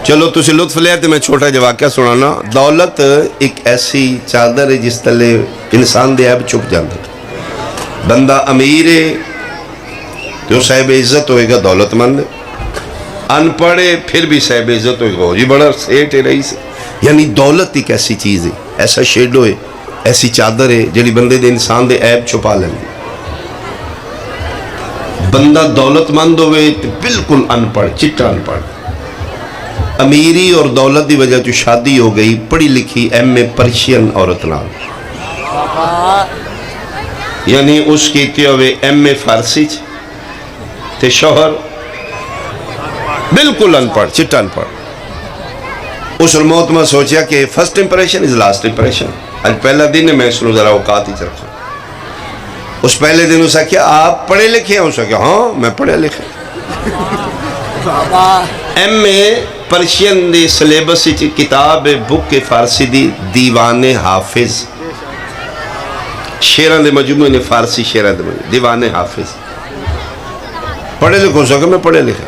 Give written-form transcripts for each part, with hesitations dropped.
چلو تسی لطف لیا تو میں چھوٹا جا واقعہ سنانا. دولت ایک ایسی چادر ہے جس تلے انسان دے عیب چھپ جاندے. بندہ امیر ہے تو صاحب عزت ہوئے گا دولت مند. ان پڑھے پھر بھی صاحب عزت ہوئے گا جی بڑا سیٹ ہے رئیس. یعنی دولت ایک ایسی چیز ہے، ایسا شیڈو ہے، ایسی چادر ہے جڑی بندے دے انسان دے عیب چھپا لیندی. بندہ دولت مند ہوئے تو بالکل ان پڑھ، چٹا ان پڑھ. امیری اور دولت دی وجہ جو شادی ہو گئی پڑھی لکھی ایم اے پرشین عورت نال، یعنی اس کیتے ہوئے ایم اے فارسی تے شوہر بالکل ان پڑھ، چٹا ان پڑھ. اس موت میں سوچیا کہ first impression is last impression. آج پہلا دن ہے، میں اس نے ذرا اوقات ہی چرخا. اس پہلے دن اسا کیا آپ پڑھے لکھے ہیں؟ اسا کیا ہاں میں پڑھے لکھے. ایم اے پرشین دی سلیبس کتاب بک فارسی دی دیوان حافظ، شیران دے مجموعے نے فارسی شیران دے مجموعے دیوان حافظ. پڑھے لکھے اسا کہ میں پڑھے لکھے.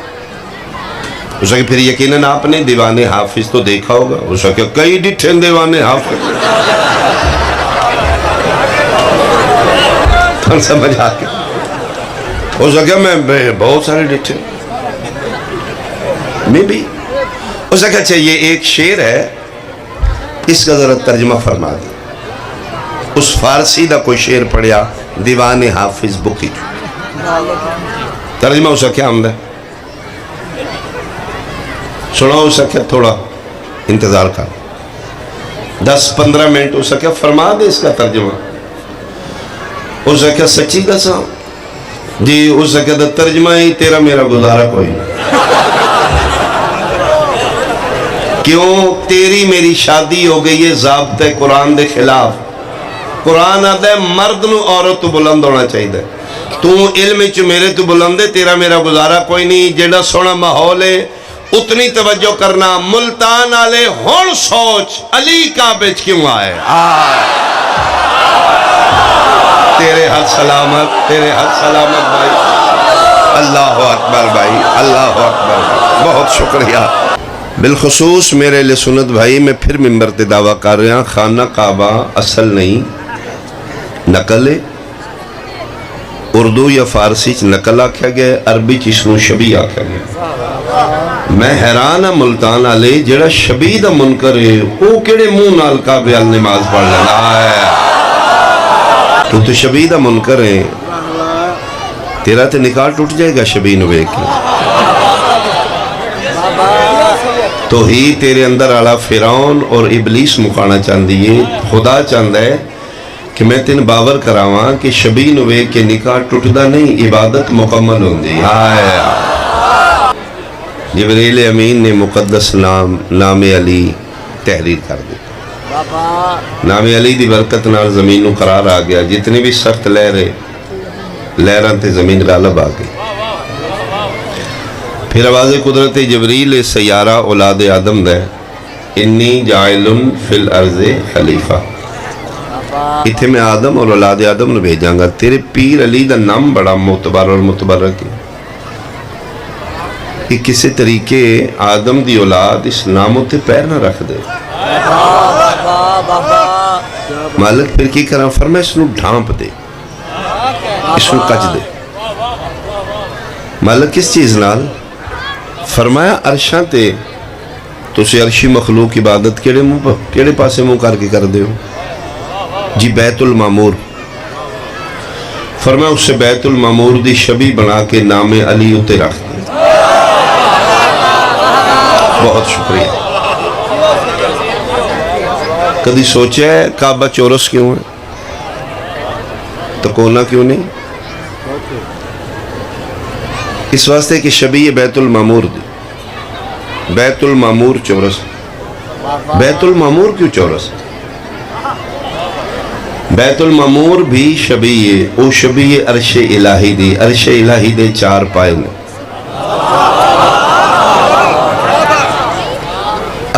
اسا کہ پھر یقیناً آپ نے دیوان حافظ تو دیکھا ہوگا. اسا کہ کئی ڈٹھیں دیوان حافظ تھن سمجھ آکے. اسا کہ میں بہت سارے ڈٹھیں میں بھی. اسا کہ اچھا یہ ایک شعر ہے، اس کا ذرا ترجمہ فرما دیں. اس فارسی دا کوئی شعر پڑھیا دیوان حافظ بکی ترجمہ اسا کیا آمدہ ہے سناؤ. اسا کیا تھوڑا انتظار کر 10-15 منٹ. اسا کیا فرما دے اس کا ترجمہ. اسا کیا سچی قسم جی. اسا کیا دا ترجمہ ہی تیرا میرا گزارا کوئی نہیں. کیوں؟ تیری میری شادی ہو گئی ہے ضابطہ قرآن دے خلاف. قرآن آتا ہے مرد نو عورت تو بلند ہونا چاہیے. تو علم چ میرے تو بلند ہے، تیرا میرا گزارا کوئی نہیں. جیڑا سونا ماحول ہے اتنی توجہ کرنا. ملتان آلے ہون سوچ علی کعبے کیوں آئے. تیرے حد سلامت، تیرے حد سلامت بھائی. اللہ اکبر بھائی، اللہ اکبر بھائی. بہت شکریہ. بالخصوص میرے لئے سنت بھائی، میں پھر ممبر تے دعویٰ کر رہا ہوں خانہ کعبہ اصل نہیں، نقل ہے. اردو یا فارسی نقل آکھا گیا، عربی چیسنو شبیہ آکھا گیا. میں حیران ہاں ملتان آلے جڑا شبیہ دا منکر ہے وہ کیڑے منہ نال کعبے ال نماز پڑھ لینا ہے. تو شبیہ دا منکر ہے، تیرا تے نکاح ٹوٹ جائے گا شبیہ نو ویکھ کے. تو ہی تیرے اندر آلا فرعون اور ابلیس مکانا چاندی ہے. خدا چاندہ ہے کہ میں تین باور کراواں کہ شبیہ نو ویکھ کے نکاح ٹوٹدا نہیں، عبادت مکمل ہوندی. جبریل امین نے مقدس نام علی تحریر کر دی. نام علی دی برکت نال زمین نو قرار آ گیا. جتنی بھی سخت لہراں تے زمین غالب آ گئی. پھر آواز قدرت جبریل سیارہ اولاد آدم دے انی جائل فی الارض خلیفہ. اتھے میں آدم اور اولاد آدم نے بھیجاں گا. تیرے پیر علی دا نام بڑا معتبر اور متبرک ہے. کہ کسی طریقے آدم دی اولاد اس ناموں تے پیر نہ رکھ دے. مالک پھر کی کرا فرمائے اس نو ڈھانپ دے، اس نو کچ دے. مالک کس چیز نال؟ فرمایا عرشاں تے. تو سے عرشی مخلوق عبادت کیڑے پاسے منہ کر کے کر دے ہو جی؟ بیت المعمور. فرمایا اس سے بیت المعمور دی شبی بنا کے نام علی اتے رکھ دے. بہت شکریہ. کدی سوچا ہے کعبہ چورس کیوں ہے؟ تکونا کیوں نہیں؟ اس واسطے کہ شبیہ بیت المعمور دی. بیت المعمور چورس. بیت المعمور کیوں چورس؟ بیت المعمور بھی شبیہ، او شبیہ عرش الہی دی. عرش الہی دے 4 پائے نے.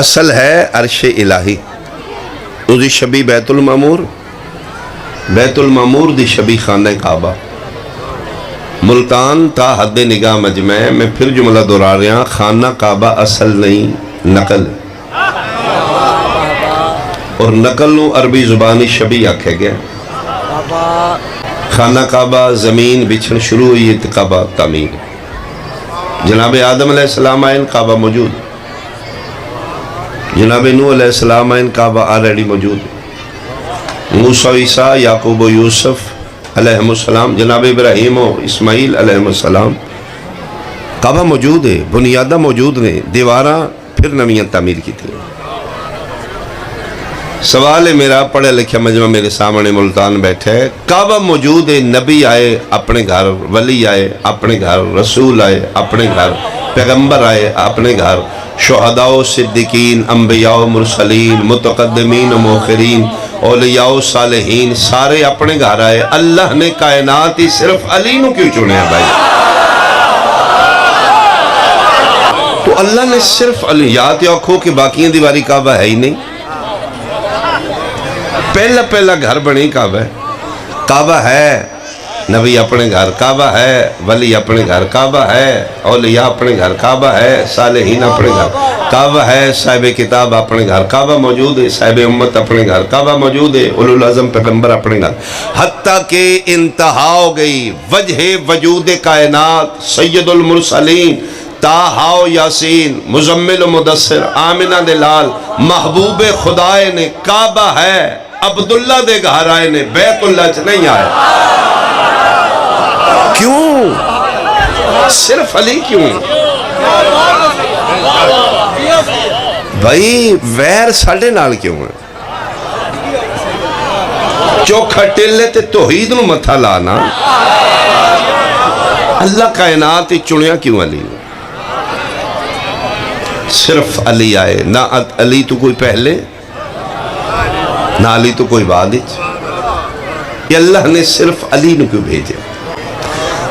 اصل ہے عرش الہی، او دی شبیہ بیت المعمور. بیت المعمور دی شبیہ خانہ کعبہ. ملتان تا حد نگاہ مجمع. میں پھر جملہ دورا رہا، خانہ کعبہ اصل نہیں نقل اور نقل نو عربی زبانی شبیہ آکھے گیا خانہ کعبہ زمین بچھن شروع ہوئی ہے کعبہ تعمیر جناب آدم علیہ السلام آئین کعبہ موجود جناب نوح علیہ السلام آئین کعبہ آریڈی موجود موسیٰ عیسیٰ یعقوب و یوسف علیہ السلام جناب ابراہیم و اسماعیل علیہ السلام کعبہ موجود ہے بنیادہ موجود نے دیواراں پھر نویاں تعمیر کی تھی سوال ہے میرا پڑھے لکھے مجمع میرے سامنے ملتان بیٹھے کعبہ موجود ہے نبی آئے اپنے گھر ولی آئے اپنے گھر رسول آئے اپنے گھر پیغمبر آئے اپنے گھر شہداء و صدیقین انبیاء و مرسلین متقدمین و مؤخرین اولیاء و صالحین سارے اپنے گھر آئے اللہ نے کائنات ہی صرف علی نو کیوں چنے ہیں بھائی تو اللہ نے صرف علی یاد رکھو کہ باقیاں دیواری کعبہ ہے ہی نہیں پہلا گھر بنی کعبہ ہے کعبہ ہے نبی اپنے گھر کعبہ ہے ولی اپنے گھر کعبہ ہے اولیاء اپنے گھر کعبہ ہے صالحین اپنے گھر کعبہ ہے صاحب کتاب اپنے گھر کعبہ موجود ہے صاحب امت اپنے گھر کعبہ موجود ہے اولو العظم پیغمبر اپنے گھر حتیٰ کہ انتہا ہو گئی وجہ وجود کائنات سید المرسلین تاہا و یاسین مزمل و مدثر آمنہ دلال محبوب خدائے نے کعبہ ہے عبداللہ دے گھر آئے نے بیت اللہ چ نہیں آئے کیوں صرف علی کیوں بھائی ویر ساڑھے نال کیوں ہے چوکھا ٹلے تے توحید نو متھا لانا اللہ کائنات چنیا کیوں علی صرف علی آئے نہ علی تو کوئی پہلے نہ علی تو کوئی بعد یہ اللہ نے صرف علی نو کیوں بھیجے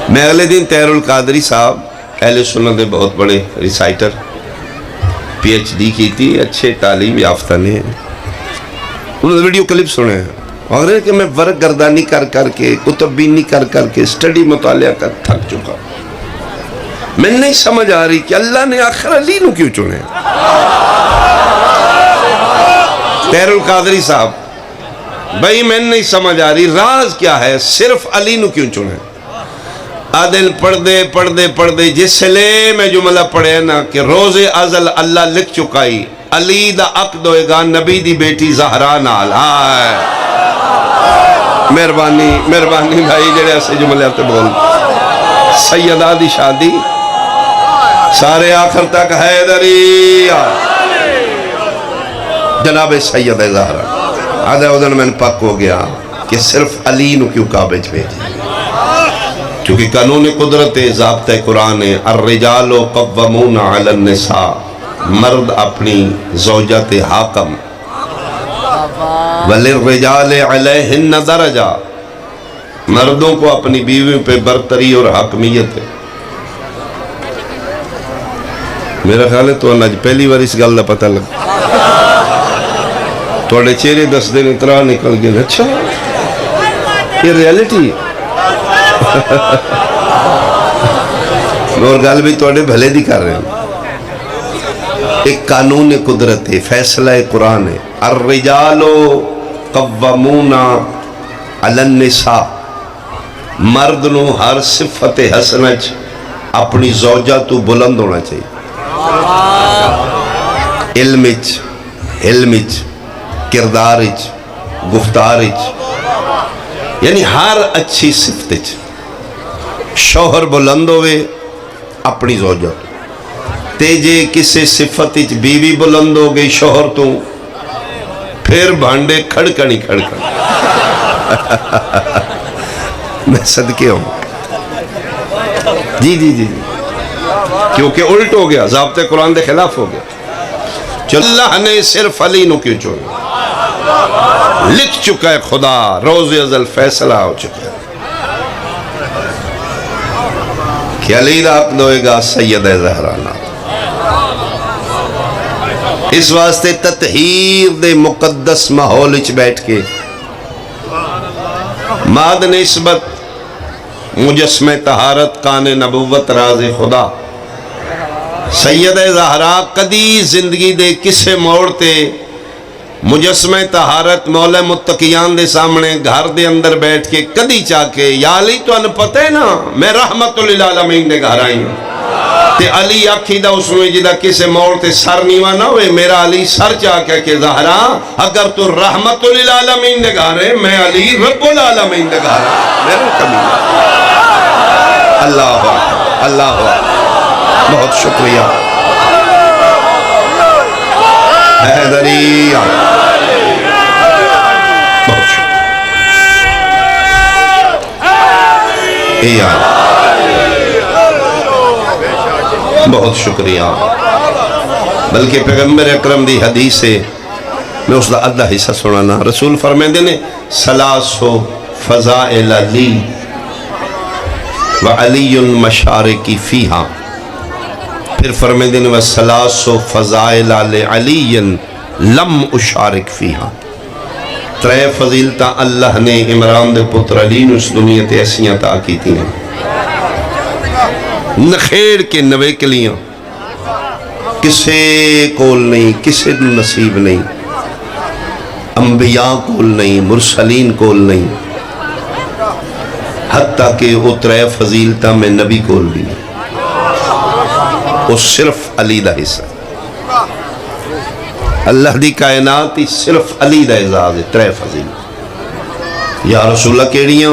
میں اگلے دن طاہر القادری صاحب اہل سنت دے بہت بڑے ریسائٹر پی ایچ ڈی کی تھی اچھے تعلیم یافتہ نے انہوں نے ویڈیو کلپ سنے ہیں اور کہ میں ورک گردانی کر کے کتب بینی کر کے اسٹڈی مطالعہ کر تھک چکا میں نہیں سمجھ آ رہی کہ اللہ نے آخر علی نو کیوں چنے طاہر القادری صاحب بھائی میں نہیں سمجھ آ رہی راز کیا ہے صرف علی نو کیوں چنے عادل پڑھ دے جس لئے میں جملہ پڑھے نا کہ روز ازل اللہ لکھ چکائی علی دا عقد ہوئے گا نبی دی بیٹی زہرا نال مہربانی بھائی جڑے ایسے جملے آتے بول سیدہ دی شادی سارے آخر تک حیدری جناب سید زہرا آدھے ادھر میں پک ہو گیا کہ صرف علی نو کیوں کعبے چ بھیجی کیونکہ قانون قدرت ضابطہ قرآن الرجال قوامون علی النساء مرد اپنی زوجت حاکم وللرجال علیہن درجہ مردوں کو اپنی بیویوں پہ برتری اور حاکمیت ہے میرا خیال ہے تو انج پہلی بار اس گل دا پتہ لگ توڑے چہرے 10 دن اترا نکل گئے اچھا یہ ریالٹی اور گل بھی توڑے بھلے دی کر رہے ہیں ایک قانون قدرت ہے فیصلہ قرآن ہے الرجال قوامون علی النساء مرد نو ہر صفت حسنچ اپنی زوجہ تو بلند ہونا چاہیے علمچ کردارچ گفتارچ یعنی ہر اچھی صفتچ شوہر بلند ہوئے اپنی زوجہ تیجے کسے صفتچ بیوی بلند ہو گئی شوہر تو پھر بھانڈے کھڑکنی میں صدقے ہوں جی کیونکہ الٹ ہو گیا ضابطہ قرآن دے خلاف ہو گیا اللہ نے صرف علی نو کیوں چونا لکھ چکا ہے خدا روز ازل فیصلہ ہو چکا ہے کہ علی دا عقد ہوئے گا سید زہرانہ اس واسطے تطہیر دے مقدس ماحول اچ بیٹھ کے ماد نسبت مجسمہ طہارت کان نبوت راز خدا سید زہرا کدی زندگی دے کسے موڑ تے مجسمہ طہارت مولا متقیان دے سامنے گھر دے اندر بیٹھ کے کدی چاہ کے یا علی تو ان پتہ ہے نا میں رحمت للعالمین دے گھر آئی ہوں تے علی آکھی دا اس میں جدہ کسے موڑ تے سر نیوا نہ ہوئے میرا علی سر چاہ کے کہ زہرا اگر تو رحمت للعالمین دے گھر ہے میں علی رب العالمین دے گھر ہے میرے کبھی اللہ بہت شکریہ حیدریہ بہت شکریہ بہت شکریہ بلکہ پیغمبر اکرم دی حدیث سے میں اس دا ادھا حصہ سنانا رسول فرمائے دینے سلاسو فضائل لی وعلی مشارکی فیہا پھر فرمائے دینے وَسَلَاسُ فَضَائِلَ لِعَلِيٍ لَمْ اُشَارِك فِيهَا ترے فضیلتاں اللہ نے عمران دے پتر علی نے اس دنیا تے ایسیاں تا کی تھی نخیر کے نوے کلیاں کسے کول نہیں کسے نصیب نہیں انبیاء کول نہیں مرسلین کول نہیں حتیٰ کہ وہ ترے فضیلتاں میں نبی کول بھی نہیں وہ صرف علی دا حصہ اللہ دی کائناتی صرف علی دا اعزاز ہے ترے فضیلت یا رسول اللہ کیڑیاں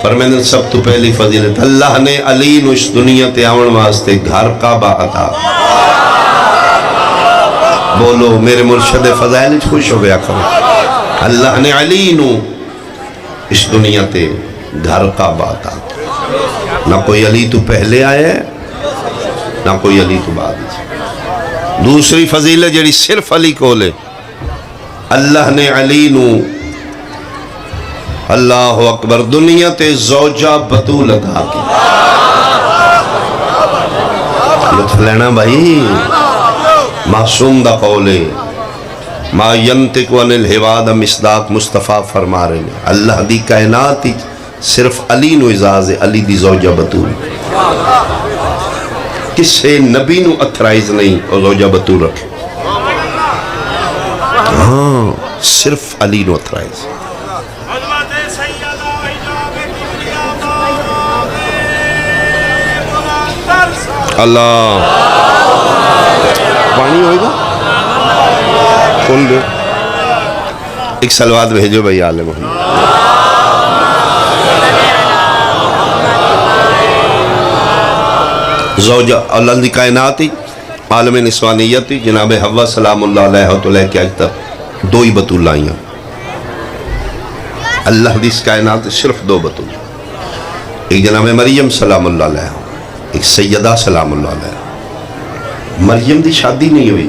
فرمائے سب تو پہلی فضیلت اللہ نے علی نو اس دنیا تے آون واسطے گھر کعبہ عطا بولو میرے مرشد فضائل خوش ہو گیا کرو اللہ نے علی نو اس دنیا تے گھر کعبہ عطا نہ کوئی علی تو پہلے آئے ہے نہ کوئی علی تو بعد دوسری فضیلت جڑی صرف علی کو لے اللہ نے علی نو اللہ اکبر دنیا تے زوجہ بطول عطا کی لطف لینا بھائی معصوم دا قولے ما ینتق عن الہوا دا مصداق مصطفیٰ فرما رہے ہیں اللہ دی کائنات صرف علی نو اعزاز ہے علی دی زوجہ بطول کسے نبی نو اتھرائز نہیں اور زوجہ بطول رکھے ہاں صرف علی نو اتھرائز اللہ پانی ہوئے گا کون دے ایک سلوات بھیجو بھائی آل محمد زوجہ اللہ دی کائناتی عالم نسوانیتی جناب حوا سلام اللہ علیہ تو لے کے آج تک دو ہی بطول آئیاں اللہ دی اس کائنات صرف دو بطول ایک جناب مریم سلام اللہ علیہ ایک سیدہ سلام اللہ علیہ مریم دی شادی نہیں ہوئی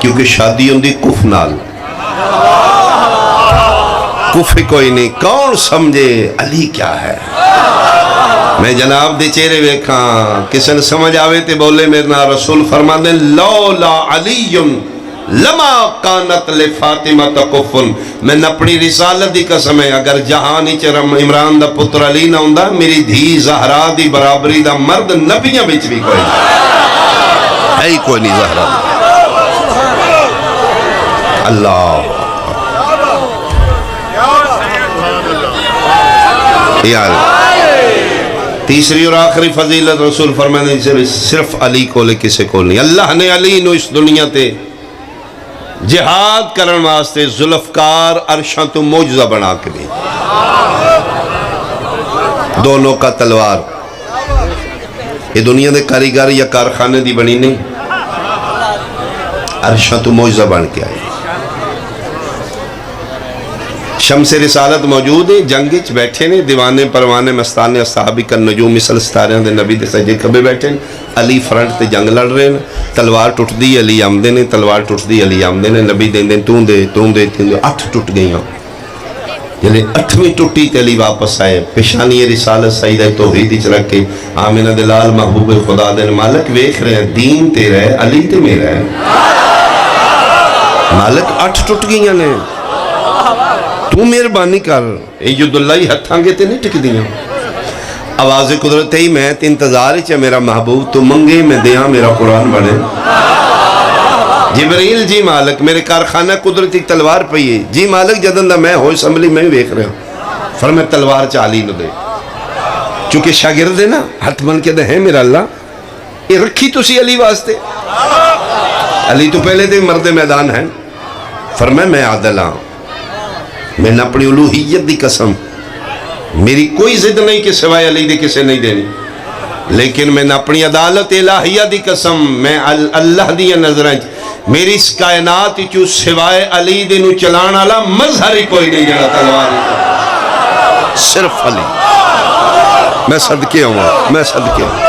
کیونکہ شادی ان دی کف نال کف کوئی نہیں کون سمجھے علی کیا ہے میں جناب دے چہرے ویکھاں کسی نے سمجھ آوے تے بولے میرے نا رسول فرما دیں لولا علی لما کانت لفاطمہ تقفن میں اپنی رسالت دی قسم ہے اگر جہانی چرم عمران دا پتر علی نہ ہوندا میری دھی زہرا دی برابری دا مرد نبیاں بچ بھی کوئی ہے ہی کوئی نہیں زہرا اللہ یا تیسری اور آخری فضیلت رسول فرمانے صرف علی کو لے کسے کو نہیں اللہ نے علی نو اس دنیا تے جہاد کرن واسطے ذوالفقار عرشاں تو معجزہ بنا کے بھی دونوں کا تلوار یہ دنیا دے کاریگر یا کارخانے دی بنی نہیں عرشاں تو معجزہ بن کے آئی شمس رسالت موجود ہے جنگی بیٹھے نے دیوانے پروانے مستانے اصحابی کا نجوم مثل ستاریاں دے نبی دے سجدے کبے بیٹھے علی فرنٹ تے جنگ لڑ رہے ہیں تلوار ٹوٹ دی علی آمدے نے تلوار ٹوٹ دی علی آمدے نے نبی دیں دیں تون دے 8 ٹوٹ گئی ہوں یعنی 8ویں ٹوٹی تے علی واپس آئے پیشانی رسالت سیدہ توحید چرک کے آمینہ دلال محبوب خدا دے مالک ویکھ رہے ہیں دین تیرا ہے علی تے میرا ہے مالک 8 ٹوٹ گئی ہیں تو مہربانی کر اے ید اللہ ہی ہتھاں گے تے نہیں ٹک دیاں آواز قدرت ہی میں انتظار ہی میرا محبوب تو منگے میں دیاں میرا قرآن بڑھے جبریل جی مالک میرے کارخانہ قدرتی تلوار پئیے جی مالک جدن دا میں ہو اسمبلی میں بھی دیکھ رہا ہوں فرمائے تلوار چالی نو دے چونکہ شاگرد ہے نا ہاتھ من کے دے ہیں میرا اللہ یہ رکھی تو سی علی واسطے علی تو پہلے دے مرد میدان ہیں فرمائے میں عادل ہوں میں نے اپنی الوہیت دی قسم میری کوئی ضد نہیں کہ سوائے علی دی کسے نہیں دینی لیکن میں نے اپنی عدالت الہیہ دی قسم میں اللہ دی نظریں میری اس کائنات چو سوائے علی دی نو چلانا لا مظہر ہی کوئی نہیں جڑا تلوار صرف علی میں صدقے ہوں میں صدقے ہوں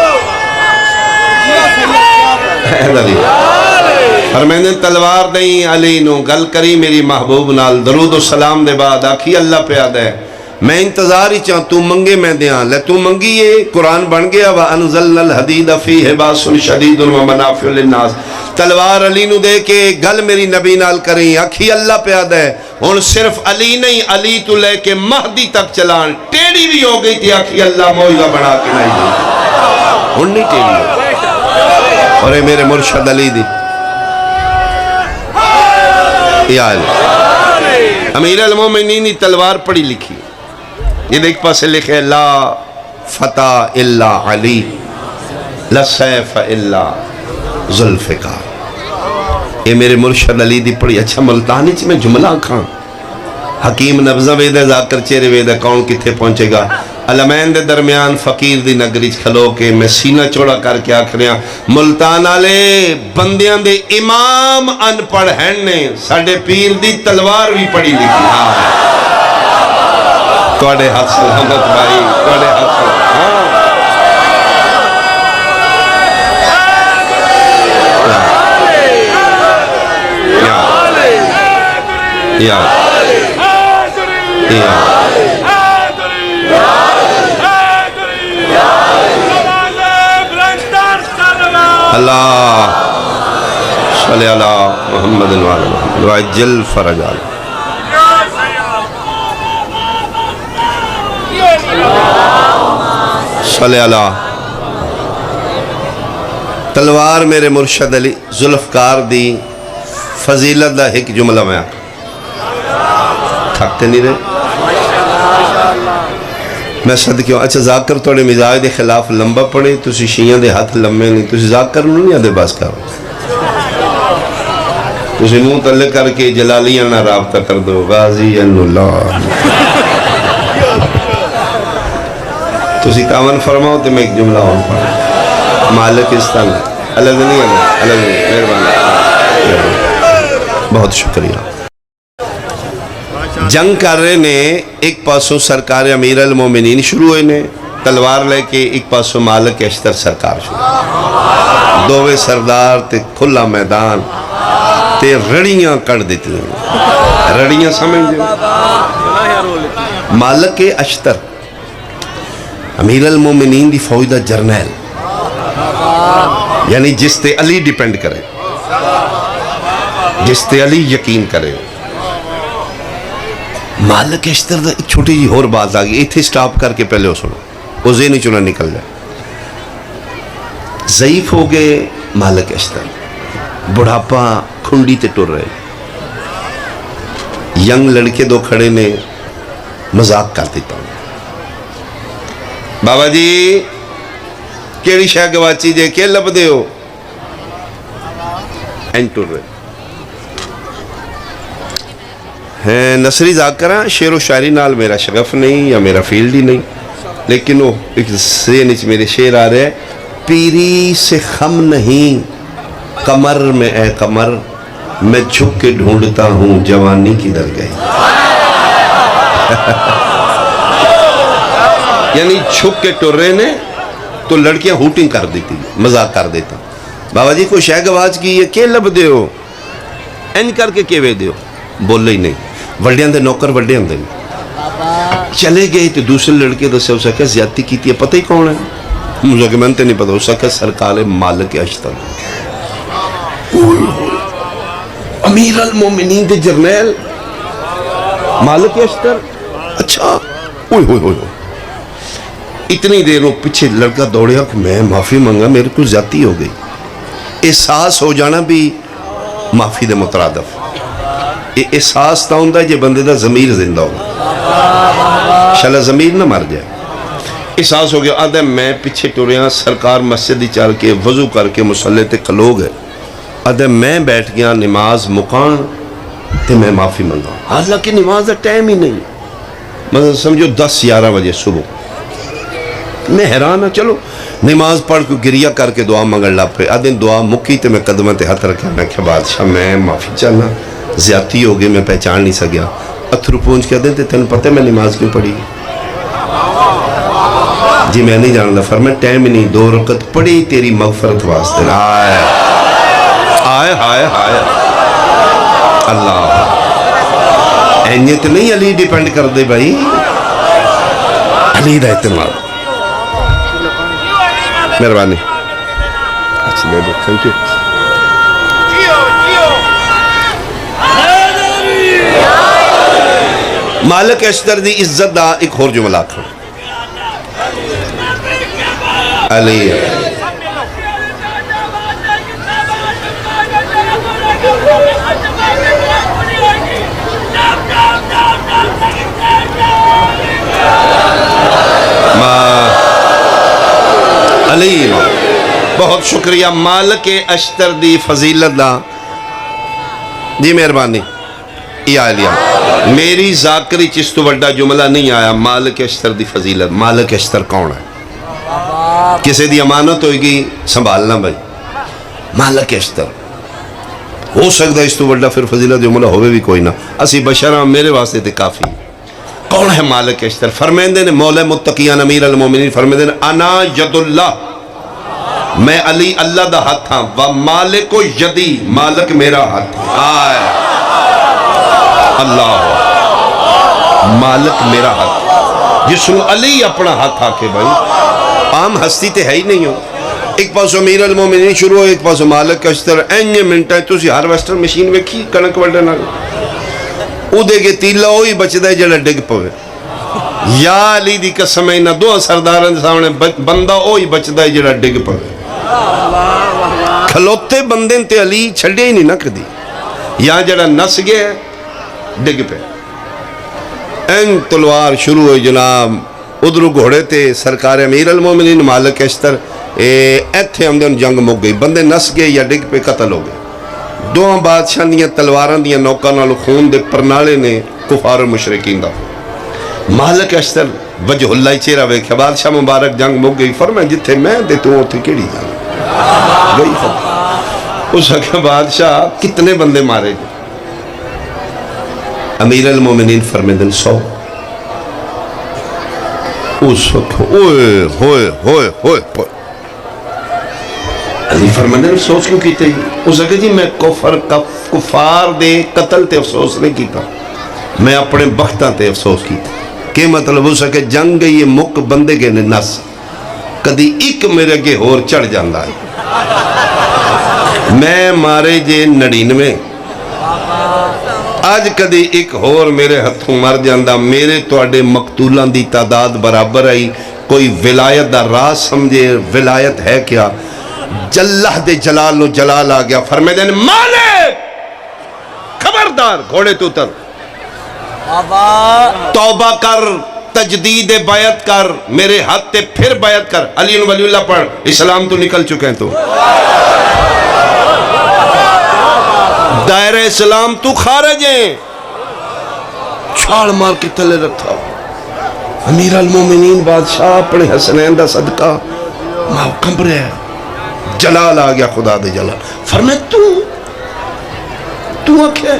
اور میں نے تلوار دیں علی نو گل کری میری محبوب نال درود و سلام دے بعد آکھی اللہ پہ آدھا ہے میں انتظار ہی چاہوں تو منگے میں دیاں لے تو منگی یہ قرآن بن گیا وَأَنزَلْنَا الْحَدِيدَ فِيهِ بَاسٌ شَدِيدٌ وَمَنَافِعُ لِلنَّاسِ تلوار علی نو دے کے گل میری نبی نال کریں آکھی اللہ پہ آدھا ہے ہون صرف علی نہیں علی تو لے کے مہدی تک چلان ٹیڑی بھی ہو گئی تھی آکھی اللہ موعظہ بنا کے نہیں دی ہون نہیں ٹیڑی ہو اور اے میرے مرشد علی دی یا علی امیر المومنین تلوار پڑھی لکھی یہ دیکھ پاسے لکھے لا فتح الا علی لا سیف الا ذوالفقار یہ میرے مرشد علی دی پڑھی اچھا ملتانی چی میں جملہ کھاں حکیم نبزہ ویدہ ذاکر چیرے ویدہ کون کتھے پہنچے گا علمین دے درمیان فقیر دی نگری کھلو کے میں سینہ چوڑا کر کے آکھریاں ملتان آلے بندیاں دے امام ان پڑھ ہیں نے ساڑھے پیر دی تلوار بھی پڑھی لکھی توڑے ہاتھ سلامت بھائی توڑے ہاتھ سلامت یا اللہ صلی اللہ محمد وعجل فرج آلہ صلی اللہ تلوار میرے مرشد علی ذوالفقار دی فضیلت دا ایک جملہ میں آکا تھکتے نہیں رہے میں صدقے ہوں اچھا ذاکر توڑے مزاج دے خلاف لمبا پڑے تسی شیعہ دے ہاتھ لمبے نہیں تسی ذاکر نہیں آدھے باس کرو تسی منہ تلے کر کے جلالیہ نہ رابطہ کر دو غازی اللہ تسی کامن فرماؤ تو میں ایک جملہ ہوں پڑھا مالک استان اللہ دنیا مہربان بہت شکریہ جنگ کر رہے نے ایک پاسوں سرکار امیر المومنین شروع ہوئے نے تلوار لے کے ایک پاسوں مالک اشتر سرکار شروع دووے سردار تے کھلا میدان تے رڑیاں کر دیتی ہیں رڑیاں سمجھ دیں مالک اشتر امیر المومنین دی فوجدہ جرنیل یعنی جس تے علی ڈیپینڈ کرے جس تے علی یقین کرے مالک اشتر دا ایک چھوٹی جی اور بات آگئی ایتھے سٹاپ کر کے پہلے ہو سنو وہ ذہنی چنہ نکل جائے ضعیف ہو گئے مالک اشتر بڑھاپا کھنڈی تے ٹر رہے ینگ لڑکے دو کھڑے نے مذاق کر دیتا ہوں بابا جی کیڑی شاہ گواچی جے کے لب دے ہو این ٹر رہے نصری ذاکرہ شعر و شاعری نال میرا شغف نہیں یا میرا فیلڈ ہی نہیں لیکن وہ ایک ذہن وچ میرے شعر آ رہے ہیں پیری سے خم نہیں کمر میں اے کمر میں جھک کے ڈھونڈتا ہوں جوانی کی در گئی یعنی جھک کے ٹرے نے تو لڑکیاں ہوٹنگ کر دیتی مذاق کر دیتا بابا جی کوئی شاہ گواز کی یہ کہ لب دے ہو این کر کے کیوے دے ہو بولے ہی نہیں وڈیاں دے نوکر وڈیاں دے چلے گئے تو دوسرے لڑکے دسے اسے کہ زیادتی کی تھی پتہ ہی کون ہے مجھے کہ منتے نہیں پتا اسے کہ سرکار مالک اشتر امیر المومنین دے جرنیل مالک اشتر اچھا اوہ اتنی دیر وہ پیچھے لڑکا دوڑیا کہ میں معافی منگا میرے کو زیادتی ہو گئی. احساس ہو جانا بھی معافی دے مترادف. یہ احساس تا ہوندا جے بندے دا ضمیر زندہ ہو شالا ضمیر نہ مر جائے. احساس ہو گیا آدھا میں پیچھے ٹوریا سرکار مسجد چل کے وضو کر کے مصلی تے کھلو گئے. آدھا میں بیٹھ گیا نماز مکان تے میں معافی منگا. حالانکہ نماز دا ٹائم ہی نہیں مطلب سمجھو 10-11 بجے صبح. میں حیران ہوں. چلو نماز پڑھ کے گریہ کر کے دعا منگڑ لا پہ. آدھن دعا مکی تے میں قدمہ تے ہاتھ رکھا. میں کہا بادشاہ میں معافی چاہنا زیادتی ہو گئی میں پہچان نہیں سکیا. اتھرو پونچھ کے آدھن تے تین پتہ میں نماز کیوں پڑھی؟ جی میں نہیں جانتا. فرمایا ٹائم ہی نہیں 2 رکعت پڑھی تیری مغفرت واسطے. آئے آئے ہائے ہائے اللہ. اینیت نہیں علی ڈیپینڈ کر دے بھائی. علی دا اعتماد. مہربانی. اچھا دے دو. Thank you. مالک اشتر دی عزت دا ایک اور جملہ آکھا. علی علی بہت شکریہ. مالک اشتر دی فضیلت دا جی مہربانی. یا علیہ میری ذاکری چس تو بڑا جملہ نہیں آیا. مالک اشتر دی فضیلت. مالک اشتر کون ہے؟ کسی دی امانت ہوئی گی سنبھالنا بھائی. مالک اشتر ہو سکتا ہے اس تو بڑا پھر فضیلت جملہ ہوئے بھی کوئی نہ. اسی بشرہ میرے واسطے تے کافی. کون ہے مالک اشتر؟ فرمیندے نے مولا متقیان امیر المومنین فرمیندے نے انا ید اللہ میں علی اللہ دا ہاتھ ہاں. و مالک و یدی مالک میرا ہاتھ. آئے اللہ مالک میرا ہاتھ. جس نے علی اپنا ہاتھ آکے بھائی عام ہستی تے ہے ہی نہیں ہو. ایک پاس امیر المومنین شروع ہو ایک پاس مالک اشتر. اینجے منٹا ہے تو اسی ہارویسٹر مشین ویکھی کنک وڈنا او دے کے تیلہ ہوئی بچدہ جڑا ڈگ پوے. یا علی دی قسم اینا دو سرداران سامنے بندہ ہوئی بچدہ جڑا ڈگ پوے. کھلوتے بندن تے علی چھڑے ہی نہیں نہ کدی. یا جڑا نس گئے ڈگ پہ. این تلوار شروع ہوئی جناب. ادھرو گھوڑے تے سرکار امیر المومنین مالک اشتر ایتھے ہم دن جنگ مک گئی. بندے نس گئے یا ڈگ پہ قتل ہو گئے. دوہاں بادشاہ دیاں تلواران دیاں نوکا نالو خون دے پرنالے نے کفار مشرکین دا. مالک اشتر وجہ اللہ ہی چیرہ ویکھا. بادشاہ مبارک جنگ مک گئی. فرمائے جتھے میں دے تو ہوتے کیڑی جانا گئی فتح. اس وقت بادشاہ کتنے بندے مارے گئے؟ امیر المومنین فرمیدن 100. اس وقت اوئے ہوئے ہوئے ہوئے ہوئے علی فرمیدن افسوس کیوں کیتے ہی؟ اس وقت جی میں کفار دے قتل تے افسوس نہیں کیتا. میں اپنے بختہ تے افسوس کیتا. کہ مطلب اس وقت جنگ گئی مک بندے کے نس کدی ایک میرے کے اور چڑھ جاندہ ہے. میں مارے جے 99 آج کدی ایک اور میرے ہتھوں مر جاندہ. میرے توڑے مقتولان دی تعداد برابر آئی. کوئی ولایت دا راز سمجھے ولایت ہے کیا؟ جلہ دے جلال نو جلال آ گیا. فرمے دین مالک خبردار گھوڑے تو تر توبہ کر تجدید بیعت کر میرے ہاتھ تے پھر بیعت کر. علی ولی اللہ پڑھ اسلام تو نکل چکے ہیں. تو دائرہ اسلام تو خارج ہیں. چھاڑ مار کے تلے رکھا. امیر المومنین بادشاہ اپنے حسنین دا صدقہ ماں کمب رہے ہیں. جلال آ گیا خدا دے جلال. فرمائے تو آکھے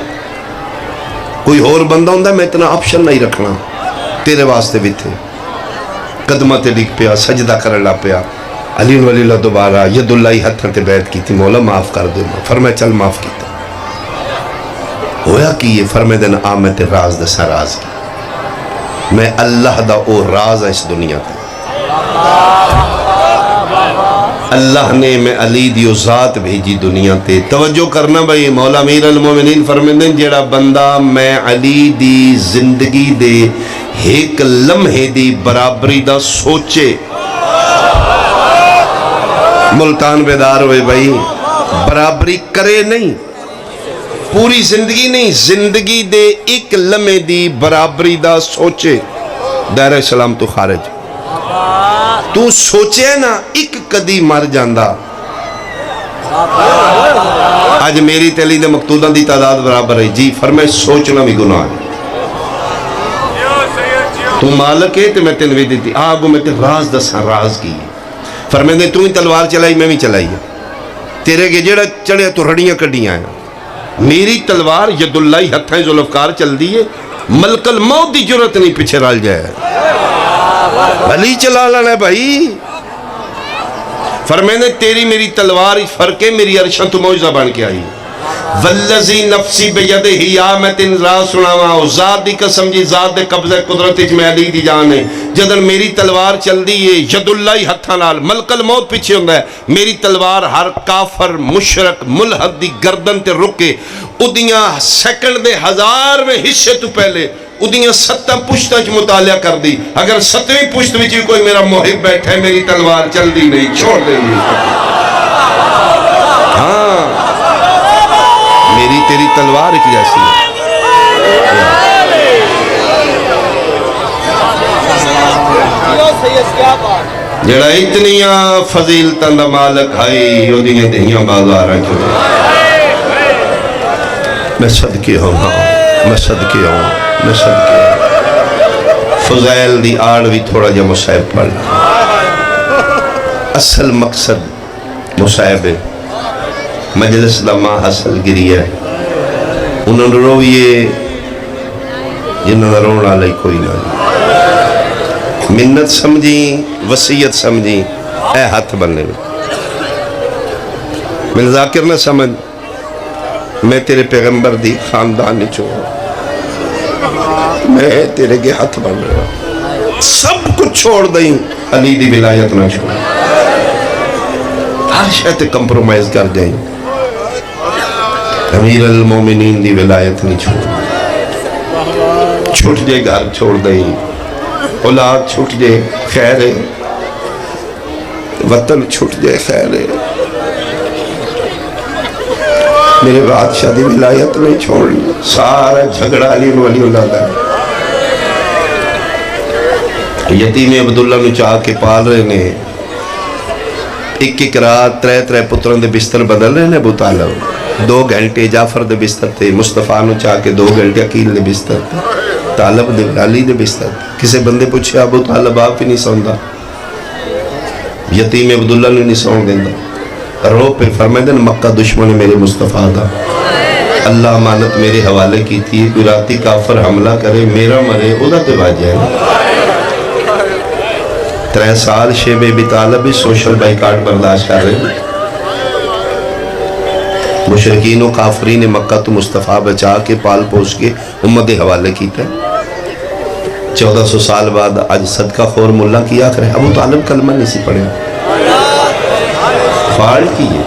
کوئی اور بندہ ہوندہ میں اتنا آپشن نہیں رکھنا. تیرے واسطے بھی تھے. قدمہ تے لکھ پیا سجدہ کرلا پیا. علی ولی اللہ دوبارہ ید اللہ ہی ہتھر تے بیعت کی تھی. مولا معاف کر دے. فرمائے چل معاف کیتا. ہویا کی یہ فرمائے دن آمد راز دسا راز کی. میں اللہ دا او راز ہے اس دنیا تے. اللہ نے میں علی دیو ذات بھیجی دنیا تے. توجہ کرنا بھئی مولا امیر المومنین فرمیندن جیڑا بندہ میں علی دی زندگی دے ایک لمحے دی برابری دا سوچے. ملتان بیدار ہوئے بھائی, برابری کرے نہیں, پوری زندگی نہیں, زندگی دے ایک لمحے دی برابری دا سوچے. دائرہ اسلام تو خارج. تو سوچے نا ایک کدی مر جاندہ. آج میری تیلی دے مقتودہ دی تعداد برابر ہے جی, فرمائے سوچنا بھی گناہ ہے. تو مالک ہے تو میں تنوی دیتی آگو میں تے راز دساں راز کی. فرمائے تو ہی تلوار چلائی میں بھی چلائی ہے, تیرے کے جڑا چڑھے تو رڑیاں کڑیاں ہیں. میری تلوار ید اللہ ہتھائیں ذوالفقار چل دی ہے, ملک الموت دی جرت نہیں پیچھے رال جائے. بھلی چلا لانا ہے بھائی. فرمائے تیری میری تلوار فرق ہے, میری عرشاں تو موجزہ بن کے آئی. والذی نفسی بیدہ ہی آمتن راز سناواں, ذات دی قسم جی ذات دے قبضہ قدرت اچ میں علی دی جان ہے. جدن میری تلوار چل دی ہے ید اللہ ہتھا نال, ملک الموت پیچھے ہوندہ ہے. میری تلوار ہر کافر مشرک ملحد دی گردن تے رکے, ادیاں سیکنڈ دے ہزار میں حصے تو پہلے ادیاں 7 پشتاں چ مطالعہ کر دی. اگر 7ویں پشت وچ کوئی میرا محب بیٹھا ہے, میری تلوار چل دی نہیں, چھوڑ دیں گی. ہاں میری تیری تلوار ایک جیسی ہے. جڑا اتنیاں فضیلتاں دا مالک ہے, ادیاں دہیاں بازاراں چ. میں صدقے ہوں, میں صدقے ہوں, میں صدقے ہوں. فضائل دی آڑ بھی تھوڑا جا مصائب پڑھ. اصل مقصد مصائب ہے, مجلس لما حاصل گری ہے. انہوں نے روئیے جنہوں نے رونا لئی کوئی نہ. منت سمجھی, وسیعت سمجھی, اے ہاتھ بننے میں. میں ذاکر نہ سمجھ, میں تیرے پیغمبر دی خاندان نچو, میں تیرے کے ہاتھ بن رہا. سب کچھ چھوڑ دیں, علی دی ولایت نہ چھوڑ. ہر شاید کمپرومائز کر جائیں, امیر المومنین دی ولایت نہیں چھوڑ. چھوٹ جائے گھر چھوڑ دیں, اولاد چھوٹ جائے خیر ہے, وطن چھوٹ جائے خیر ہے. میرے بادشاہ دی ولایت نہیں چھوڑنی. سارا جھگڑا علی ولی اللہ دا. یتیم عبداللہ نو چاہ کے پال رہے نے, ایک ایک رات 3 پتروں دے بستر بدل رہے نے. ابو طالب 2 گھنٹے جعفر دے بستر تے, مصطفیٰ نو چاہ کے 2 گھنٹے عقیل دے بستر تے, طالب دے علی دے بستر تے. کسے بندے پوچھے ابو طالب آپ ہی نہیں سوندا, یتیم عبداللہ نو نہیں سون دیندہ. رو پہ فرمائے دن مکہ دشمن میرے مصطفیٰ دا, اللہ امانت میرے حوالے کی تھی. کوئی راتی کافر حملہ کرے میرا مرے او دا تے باجے ہیں. 3 سال شیب ابی طالب بھی سوشل بائیکاٹ برداشت کر رہے. مشرکین و کافرین مکہ تو مصطفیٰ بچا کے پال پوش کے امت حوالے کیتا ہے. 1400 سال بعد آج صدقہ خور ملا کیا کرے. ابو طالب کلمہ نہیں سی پڑھے, فاڑ کیے.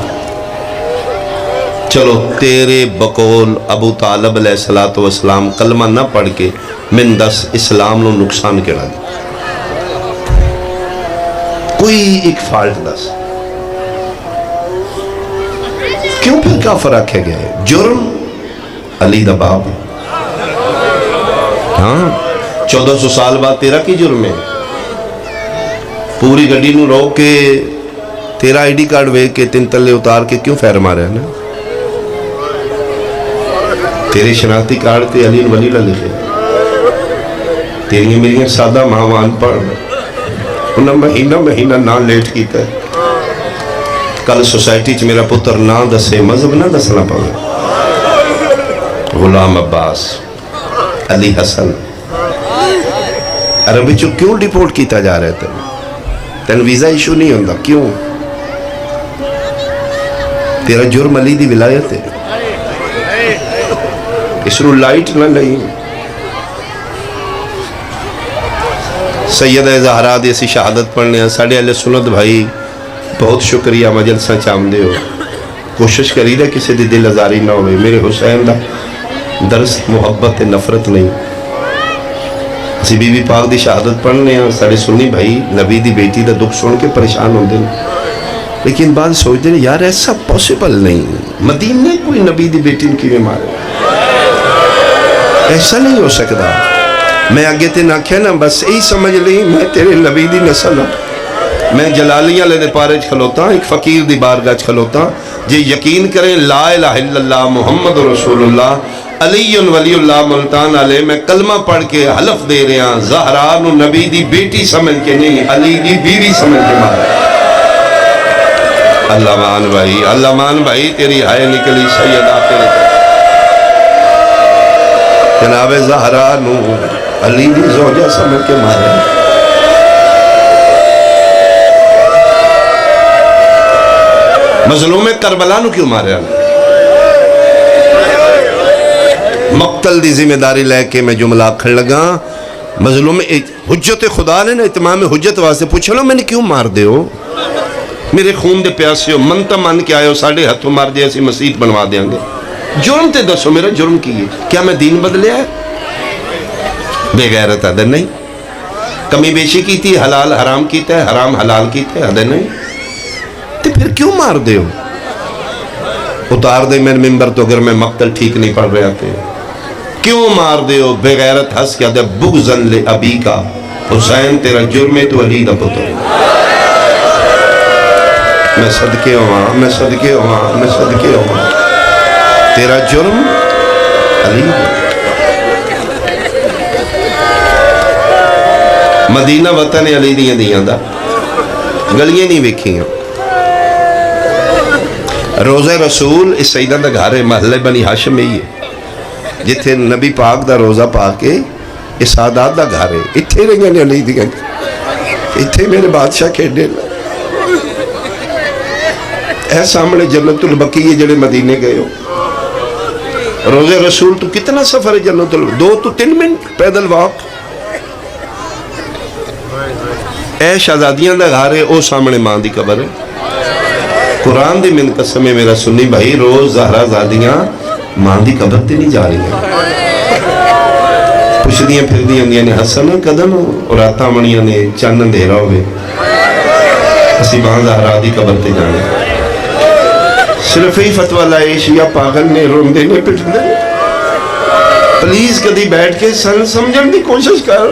چلو تیرے بقول ابو طالب علیہ السلام کلمہ نہ پڑھ کے من 10 اسلام نو نقصان کیڑا دی. کوئی ایک فالٹ دس. کیوں پھر کافر رکھے گئے؟ جرم علی دا باپ. ہاں 1400 سال بعد تیرا کی جرم ہے؟ پوری گڑی نو رو کے تیرا آئی ڈی کارڈ وے کے 3 تلے اتار کے کیوں فیر مارے ہیں نا؟ تیرے شناختی کارڈ تے علی ولی نہ لکھے. تیری میری سادہ ماہوان پڑھ انہاں مہینہ نہ لیٹ کیتا ہے. کل سوسائٹی چ میرا پتر نہ دسے, مذہب نہ دسنا پڑے. غلام عباس, علی حسن, عربی چو کیوں ڈیپورٹ کیتا جا رہے تھے؟ تین ویزا ایشو نہیں ہوندہ, کیوں؟ تیرا جرم علی دی ولایت ہے. اس رو لائٹ نہ لئی. سیدہ زہرا دی اسی شہادت پڑھنے ہیں. ساڑھے اہل سنت بھائی بہت شکریہ, مجلسہ چامدے ہو. کوشش کری رہے کسی دی دل ازاری نہ ہوئے. میرے حسین دا درس محبت نفرت نہیں. اسی بی بی پاک دی شہادت پڑھنے ہیں، سارے سنی بھائی نبی دی بیٹی دا دکھ سن کے پریشان ہوندے ہیں، لیکن بعد سوچتے ہیں یار ایسا پاسبل نہیں، مدینے کوئی نبی دی بیٹی کی میں مارے، ایسا نہیں ہو سکتا۔ میں آگے تے نہ کہنا بس یہی سمجھ لیں میں تیرے نبی دی نسل ہوں، میں جلالیہ لے دے پارے کھلوتا ایک فقیر دی بارگاہ کھلوتا، جے یقین کریں لا الہ الا اللہ محمد رسول اللہ علی ولی اللہ ملتان علیہ، میں کلمہ پڑھ کے حلف دے رہے ہیں زہرا نو نبی دی بیٹی سمجھ کے نہیں علی دی بیوی سمجھ کے مارا۔ اللہ مان بھائی تیری ہائے نکلی سیدہ تیرے جناب زہرا نو علی دی زوجہ سمجھ کے مارا۔ مظلوم کربلا نو کیوں مارے آنے؟ مقتل دی ذمہ داری لے کے میں جملہ کھڑ لگا، مظلوم حجت خدا نے نا اتمام حجت واسطے پوچھا لو میں نے کیوں مار دے ہو؟ میرے خون دے پیاسے ہو، منتا مان کے آئے ہو، ساڑھے ہتھوں مار دے ایسی مسیح بنوا دیں گے۔ جرم تے دسو میرا جرم کی ہے، کیا میں دین بدلے ہے؟ بے غیرت ہے نہیں، کمی بیشی کی تھی، حلال حرام کیتا ہے، حرام حلال کیتا ہے ہے نہیں، تو پھر کیوں مار دے ہو؟ اتار دے میں ممبر تو اگر میں مقتل ٹھیک نہیں پڑھ رہے آتے، کیوں مار دے ہو؟ بے غیرت ہس کیا دے بغضن لے ابی کا، حسین تیرا جرم ہے تو علی دا پتر۔ میں صدقے ہوا، میں صدقے ہوا، میں صدقے ہوا، تیرا جرم علی دا۔ مدینہ وطن علی دیاں دیاں دا، گلیاں نہیں ویکھی ہیں۔ روزہ رسول اس سیدہ دا گھارے محلے بنی ہاشم میں ہی ہے، جتھے نبی پاک دا روزہ پاک کے اس سادات دا گھارے اتھے رہی ہیں علی دیاں، اتھے میرے بادشاہ کھیڑے لیں۔ اے سامنے جنت البقی ہے جڑے مدینے گئے ہو، روزہ رسول تو کتنا سفر ہے جنت البقی، 2 تو 3 منٹ پیدل واک۔ اے شہزادیاں دا گھارے او سامنے ماں دی قبر ہے۔ قرآن دی من قسم ہے میرا سنی بھائی، روز زہرہ زادیاں ماں دی قبر تے نہیں جا رہی ہیں، پوچھ دیاں پھر دیاں دیاں نے حسن قدم اور آتا منیاں نے چند اندھیرا ہوئے، اسی ماں زہرہ دی قبر تے جانے۔ صرف ہی فتوہ لائے شیعہ پاگل نے روم دینے پٹ دے، پلیز کدی بیٹھ کے سن سمجھن دی کوشش کر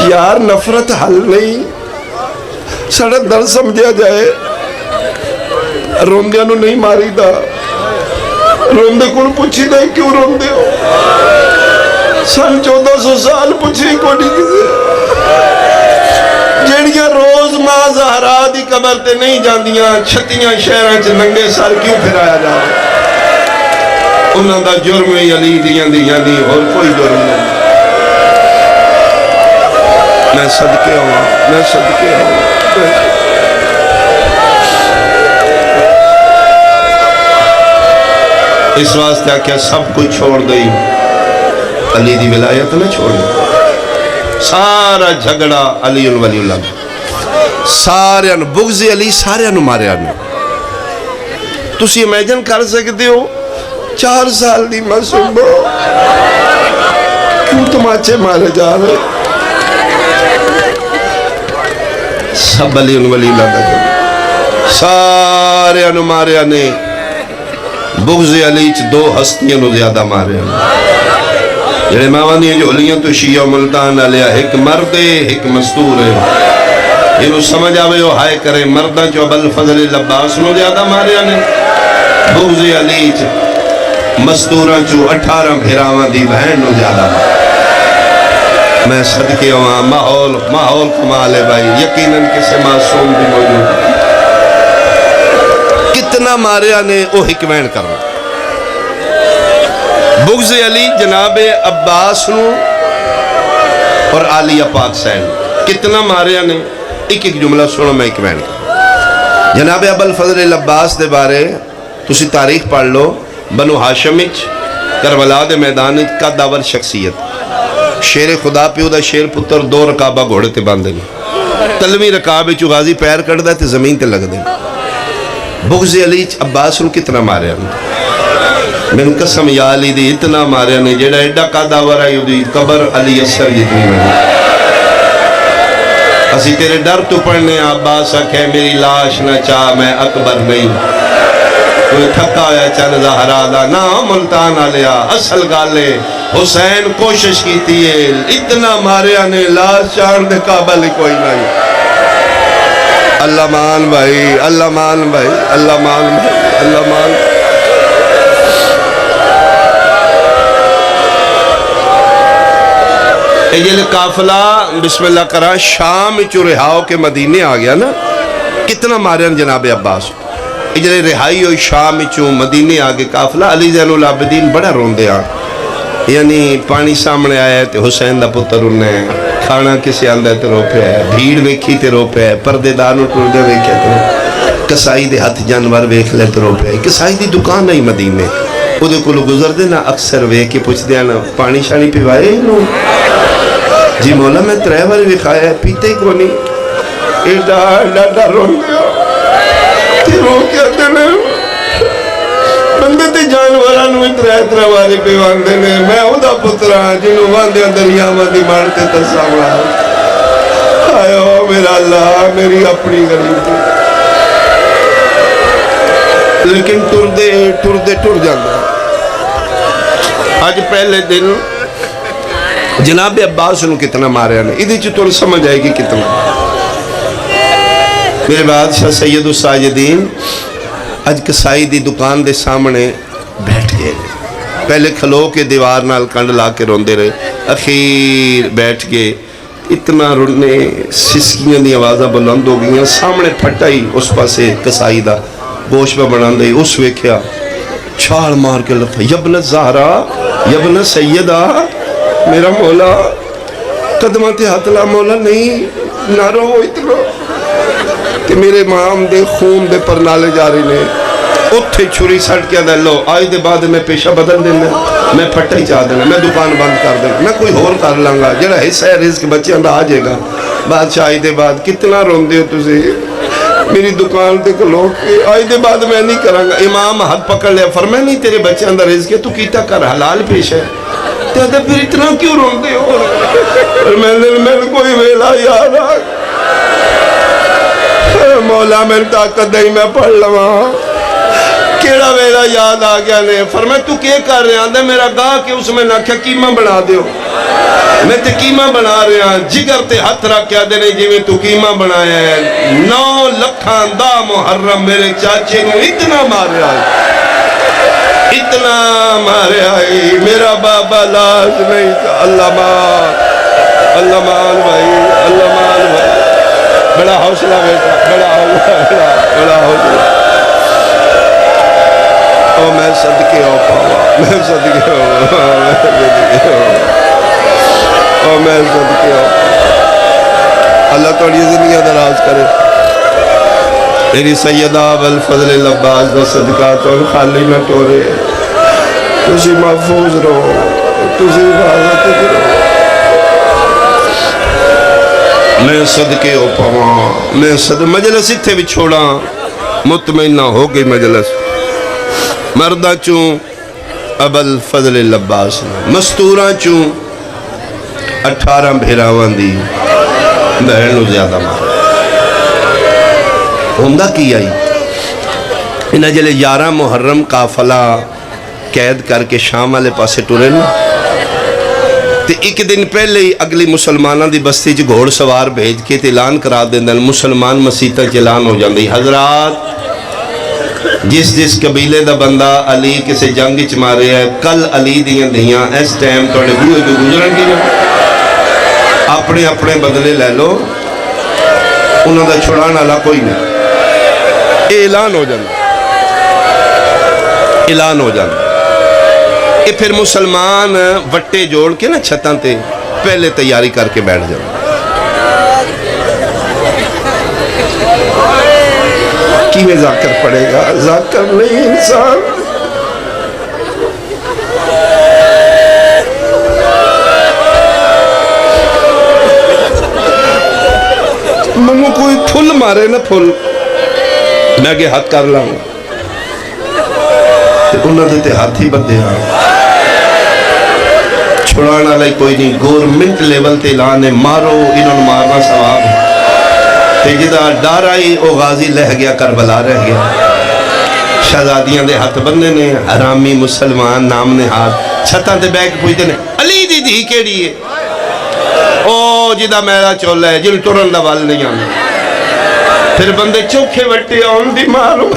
یار، نفرت حل نہیں، سڑا در سمجھا جائے، روندیاں نو نہیں ماری دا، روندے کون پوچھی دا کیوں روندے ہو؟ سن 1400 سال پوچھی کو نہیں کسے، جڑیاں روز ماں زہرا دی قبر تے نہیں جاندیاں، چھتیاں شہراں چ ننگے سر کیوں پھرایا جا رہا؟ انہاں دا جرم علی دیاں دیاں دی اور کوئی جرم نہیں۔ میں صدقے ہوں، میں صدقے ہوں۔ اس واسطہ کیا سب کچھ چھوڑ دئی، علی دی ولایت نہ چھوڑ دئی، سارا جھگڑا علی ولی اللہ، سارے بغض علی سارے مارے آنے۔ تسی امیجن کر سکتے ہو 4 سال دی معصوم ہو، کیوں تماچے مارے جا رہے؟ سب علی ولی اللہ دا سارے مارے آنے۔ بغض علی چ 2 ہستیاں نو زیادہ مارے ہیں، جڑے ماوانی جو علیاں تو شیعہ ملتان علیہ، ایک مرد ہے ایک مستور ہے، یہ نو سمجھ آوے ہو ہائے کرے مردہ جو ابوالفضل العباس نو زیادہ مارے ہیں۔ بغض علی چ مستوراں چو 18 بھیراواں دی بہن نو زیادہ مارے۔ میں صدقے ہوا، ماحول کمال ہے بھائی، یقیناً کسے معصوم بھی موجود ہے۔ کتنا ماریا نے او حکمین کرنا۔ بغض علی جناب عباس نو اور عالیہ پاک سین کتنا ماریا نے، ایک جملہ سنو میں حکمین کرنا۔ جناب ابوالفضل العباس دے بارے تسی تاریخ پڑھ لو، بنو ہاشمچ کربلا دے میدان کا داور شخصیت، شیر خدا پیو دا شیر پتر 2 رکابہ گھوڑے تے باندھے نے، تلویں رکابے چو غازی پیر کٹ دے تے زمین تے لگ دے۔ بغض علی عباس نو کتنا مارے ہیں، من قسم یا علی دی اتنا مارے نے جڑا ایڈا قداور آئی دی قبر علی اثر جتنی نہیں اسی تیرے ڈر تو پڑھنے عباس آکھے میری لاش نہ چاہ میں اکبر نہیں کوئی تھکا ہویا چند زہرا دا نا ملتان آلیا اصل گالے حسین کوشش کی تھی اتنا ماریا نے لاش چاند دے قابل کوئی نہیں اللہ مان بھائی اللہ مان بھائی اللہ مان بھائی اللہ مان یہ قافلہ بسم اللہ کرا شام چو رہاؤ کے مدینے آ گیا نا کتنا مارین جناب عباس یہ رہائی ہوئی شام چو مدینے آگے قافلہ علی زین العابدین بڑا رون دیا یعنی پانی سامنے آیا ہے تے حسین دا پتر انہیں کھانا کسی آندہ تے رو پہ ہے بھیڑ ویکھی تے رو پہ ہے پردے دانو ٹردے ویکھے تے کسائی دے ہاتھ جانور ویکھ لے تے رو پہ ہے کسائی دی دکان نہیں مدینے وہ دے کلو گزر دے نا اکثر ویکھے پوچھ دیا نا پانی شانی پیوائے انہوں جی مولا میں تریور بھی کھایا ہے پیتے ہی کو نہیں ایڈا رون دیا تی رو کیا دینے بندے تے جانورانو اترے واری پہ واندے نے میں ہوں دا پترا جنہوں واندے دریا مدی مارتے تصاورا آئے ہو میرا اللہ میری اپنی غریب تھی لیکن ٹر جاندہ آج پہلے دن جناب عباس انہوں کتنا مارے نے ادھے چطور سمجھ آئے گی کتنا میرے بادشاہ سید الساجدین اج کسائی دی دکان دے سامنے بیٹھ گئے پہلے کھلو کے دیوار نال کنڈ لا کے روندے رہے اخیر بیٹھ گئے اتنا رونے سسکیاں دی آوازہ بلند ہو گئیں سامنے پھٹائی اس پاسے کسائی دا گوشت پہ بنان دے اس ویکھیا چھال مار کے لفظ یبن زہرا یبن سیدہ میرا مولا قدمات ہاتھ لا مولا نہیں نہ رو اتنا کہ میرے مام دے خون دے پر نالے جا رہی نے اتھے چھوری سٹ کیا دے لو آج دے بعد میں پیشہ بدل دینا میں پھٹا ہی چاہ دینا میں دکان بند کر دینا میں کوئی اور کر لانگا جڑا حصہ ہے رزق بچے اندھا آ جائے گا بادشاہ آج دے بعد کتنا رون دے ہو تُسے میری دکان دے کلو کے آج دے بعد میں نہیں کرانگا امام ہاتھ پکڑ لیا فرمائے نہیں تیرے بچے اندھا رزق ہے تو کیتا کر حلال پیش ہے کہتا پھر اتنا کیوں روندے ہو میں نے کوئی ویلا یاد آ مولا میں طاقت نہیں میں پڑھ لوا کیڑا ویلا یاد آ گیا نے فرمائے تو کیا کر رہے ہیں میرا گاہ کہ اس میں نہ کیا قیمہ بنا دیو میں تے قیمہ بنا رہے ہیں جگر تے ہاتھ رکھ کیا دینے جی میں تو قیمہ بنایا ہے 9 لکھان دا محرم میرے چاچے نو اتنا مار رہا ہے اتنا مارے آئی میرا بابا لاز نہیں تھا اللہ مان بھائی اللہ مان بھائی بڑا حوصلہ بیٹا بڑا حوصلہ او میں صدقے ہو پاوا میں صدقے ہو اللہ توڑی زندگی دراز کرے میری سیدہ بالفضل العباس دا صدقہ تو خالی نہ ٹورے تجھے محفوظ رہو تجھے حفاظت کرو میں صدقے ہو پاواں میں مجلس اتھے بھی چھوڑا مطمئن نہ ہو گئی مجلس مردہ چوں ابل فضل العباس مستورہ چوں 18 بھیراوان دی بہنوں زیادہ مارا ہوندہ کی آئی انہا جلے 11 محرم قافلہ قید کر کے شام والے پاسے ٹورے نا تے ایک دن پہلے ہی اگلی مسلمانہ دی بستی جو گھوڑ سوار بھیج کے اعلان کرا دیندن مسلمان مسیطہ چلان ہو جاندی حضرات جس قبیلے دا بندہ علی کسے جنگ چ مارے ہے کل علی دیاں دھیاں اس ٹائم توڑے بوئے جو گزرن کی اپنے اپنے بدلے لے لو انہوں دا چھڑانا لا کوئی نہیں اعلان ہو جاندی اعلان ہو جاندی یہ پھر مسلمان وٹے جوڑ کے نا چھتاں تے پہلے تیاری کر کے بیٹھ جاندی کی میں ذاکر پڑے گا ذاکر نہیں انسان منو کوئی پھل مارے نا پھل میں آگے ہاتھ کر لاؤں انہوں نے تے ہاتھ ہی بدے چھڑانا لئی کوئی نہیں، گورنمنٹ لیول تے اعلان ہے مارو انہوں نے مارنا ثواب ہے۔ تے جدا ڈر آئی او غازی لہ گیا کربلا رہ گیا، شہزادیاں دے ہاتھ بندے نے، حرامی مسلمان نام نے ہاتھ چھتاں تے بیک پوچھتے نے علی دی دھی کیڑی ہے؟ او جدا میرا چولا ہے جن ٹرن دا وال نہیں آنا، پھر بندے چوکھے وٹے آن دی مارو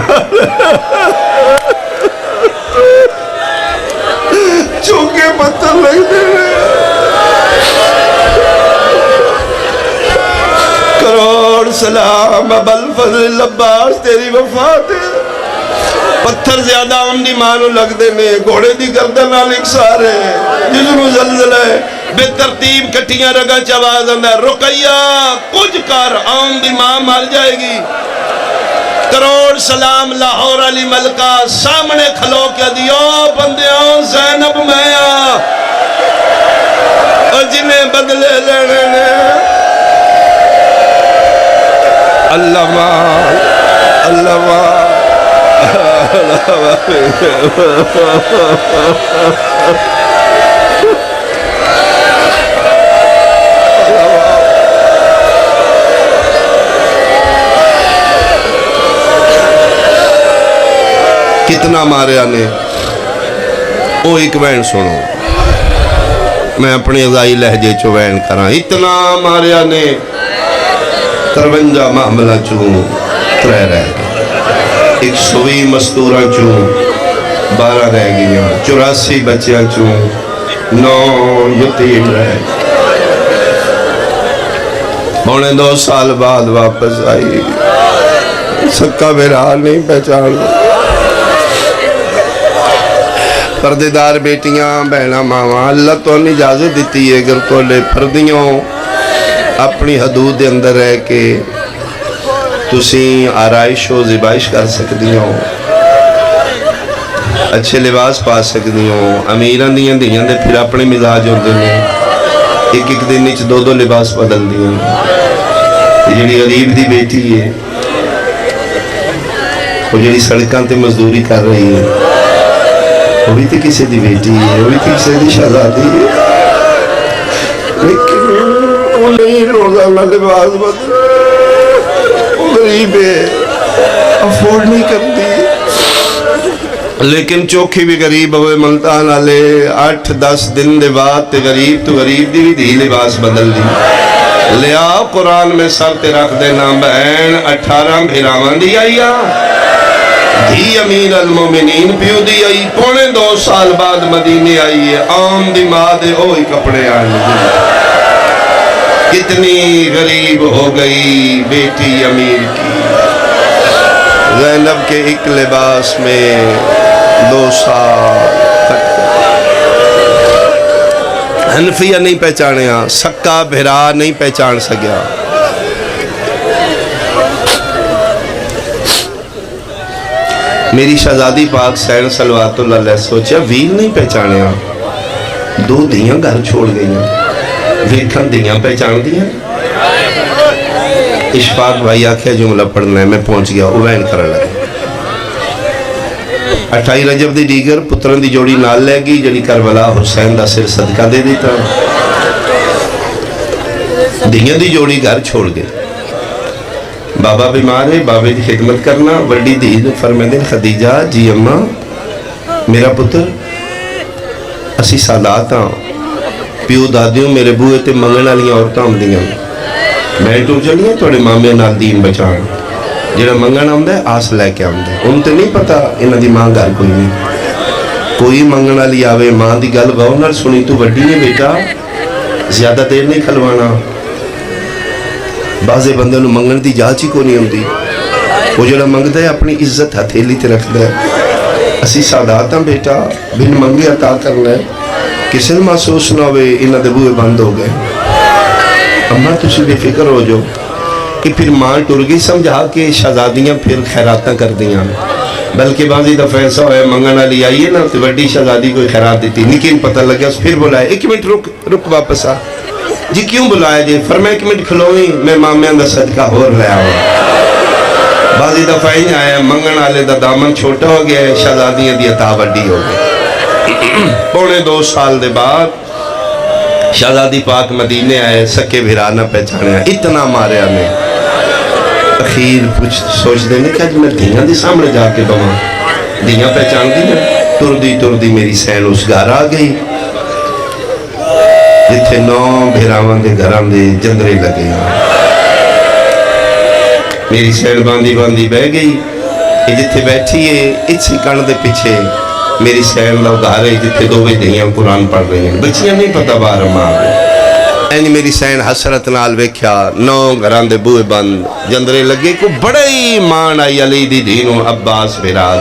چوکے پتھر لگ دے کروڑ سلام ابل فضل عباس تیری وفات ہے، پتھر زیادہ آن دی مارو لگ دے نے، گھوڑے دی گردن آلک سارے جسنو زلزلہ ہے بے ترتیب کٹیاں رگا چواز اندر رقیہ کچھ کر آن دی ماں مار جائے گی۔ کروڑ سلام لاہور علی ملکہ سامنے کھلو کیا دیو بندیوں زینب میں اور جنہیں بدلے لینے نے اللہ ماں اللہ ماں کتنا ماریا نے وہ ایک وین سنو میں اپنی ازائی لہجے چو وین کرا اتنا ماریا نے 53 معاملہ چون 3 رہ گئے، 120 مستورہ چون 12 رہ گیا، 84 بچیاں چون 9 یتیم رہ پونے 2 سال بعد واپس آئی، سکا بھیرا نہیں پہچان پردیدار بیٹیاں بہنا ماما اللہ تو انہیں اجازت دیتی ہے اگر تو لے پردیوں اپنی حدود دے اندر رہ کے تسیں آرائش و زبائش کر سکتی ہوں، اچھے لباس پا سکتی ہوں، امیران دیاں دیاں دے پھر اپنے مزاج ہوتے ہیں، ایک دن نیچ 2 لباس بدل دیاں، جڑی غریب دی بیٹی ہے وہ جڑی سڑکاں تے مزدوری کر رہی ہے وہ بھی تو کسی دی بیٹی ہے، وہ بھی تو کسی دی شہزادی ہے، لیکن وہ نہیں روزانہ لباس بدل، وہ غریب ہے افورڈ نہیں کرتی، لیکن چوکھی بھی غریب ہوئے ملتان آلے 8-10 دن دے بعد تے غریب تو غریب دی بھی دی لباس بدل دی لیا قرآن میں سر تے رکھ دینا بہن 18 بھیرامان دی آئیا دھی امیر المومنین پیو دی آئی پونے 2 سال بعد مدینے آئی ہے آم دی ماں دے ہوئی کپڑے آنے کتنی غریب ہو گئی بیٹی امیر کی، زینب کے ایک لباس میں 2 سال تک حنفیہ نہیں پہچانے ہاں، سکا بھرا نہیں پہچان سکیا، میری شہزادی پاک سین صلوات اللہ علیہ سوچیا ویل نہیں پہچانے ہاں، 2 دیاں گھر چھوڑ گئی ہیں، ویکھن دیاں پہچان دیاں، اشفاق بھائی آکھیا جملہ پڑھنا ہے میں پہنچ گیا اوین کرنے لگے 28 رجب دی دیگر پتران دی جوڑی نال لے گی جڑی کربلا حسین دا سر صدقہ دے دیتا دیاں دی جوڑی گھر چھوڑ گئے، بابا بیمار ہے بابے دی خدمت کرنا، وڈی دید فرمیدن خدیجہ جی اماں میرا پتر اسی سالات ہاں پیو دادیوں میرے بوئے تے منگن والیاں عورتاں ہوندیاں، میں ٹور چلیاں توڑے مامے نال دین بچان جڑا منگن آندا ہے آس لے کے آندا ہے، ان تے نہیں پتا انہاں دی ماں گھر کوئی نہیں، کوئی منگن والی آوے ماں دی گل غور نال سنی تو وڈی نے بیٹا زیادہ دیر نہیں کھلوانا، بعضے بندے نو منگن دی جاچ ہی کو نہیں ہوندی، وہ جڑا منگدا ہے اپنی عزت ہتھیلی تے رکھدا ہے، اسی سادات ہاں بیٹا بن منگے عطا کرنا ہے، کسی نے محسوس نہ ہوئے انہاں دے بوئے بند ہو گئے، اماں تسی بے فکر ہو جو کہ پھر ماں ٹرگی سمجھا کے شہزادیاں پھر خیراتاں کر دیاں، بلکہ بعضی دفعہ ایسا ہوئے منگن والی آئیے نا تو بڑی شہزادی کوئی خیرات دیتی، لیکن پتہ لگیا پھر بلائے 1 منٹ رک واپس آ جی کیوں بلائے جی، فرمائے 1 منٹ کھلوئی میں مامیاں دا صدقہ ہور لے آؤں، بعضی دفعہ ہی آیا منگن والے دا دامن چھوٹا ہو گیا ہے، شہزادیاں دی عطا وڈی ہو گئی۔ پونے 2 سال دے بعد شہزادی پاک مدینے آئے، سکے بھرانا پہچانے، اتنا ماریا میں اخیر کچھ سوچ دینے کہ آج میں دھیاں دی سامنے جا کے بہاں دھیاں پہچان دی نا، تردی میری سین اس گھر آ گئی جتھے 9 بھراوان دے گھران دے جندرے لگے ہیں۔ میری سین باندھی بہ گئی، جتھے بیٹھی ہے اسی کن دے پیچھے میری سین لو گھر ہے جتھے 2 دھیاں قرآن پڑھ رہی ہیں، بچیاں نہیں پتہ باہر ماں اینی میری سین حسرت نال ویکھیا 9 گھران دے بوئے بند جندرے لگے کو بڑی مان آئی علی دی دینوں عباس بھرات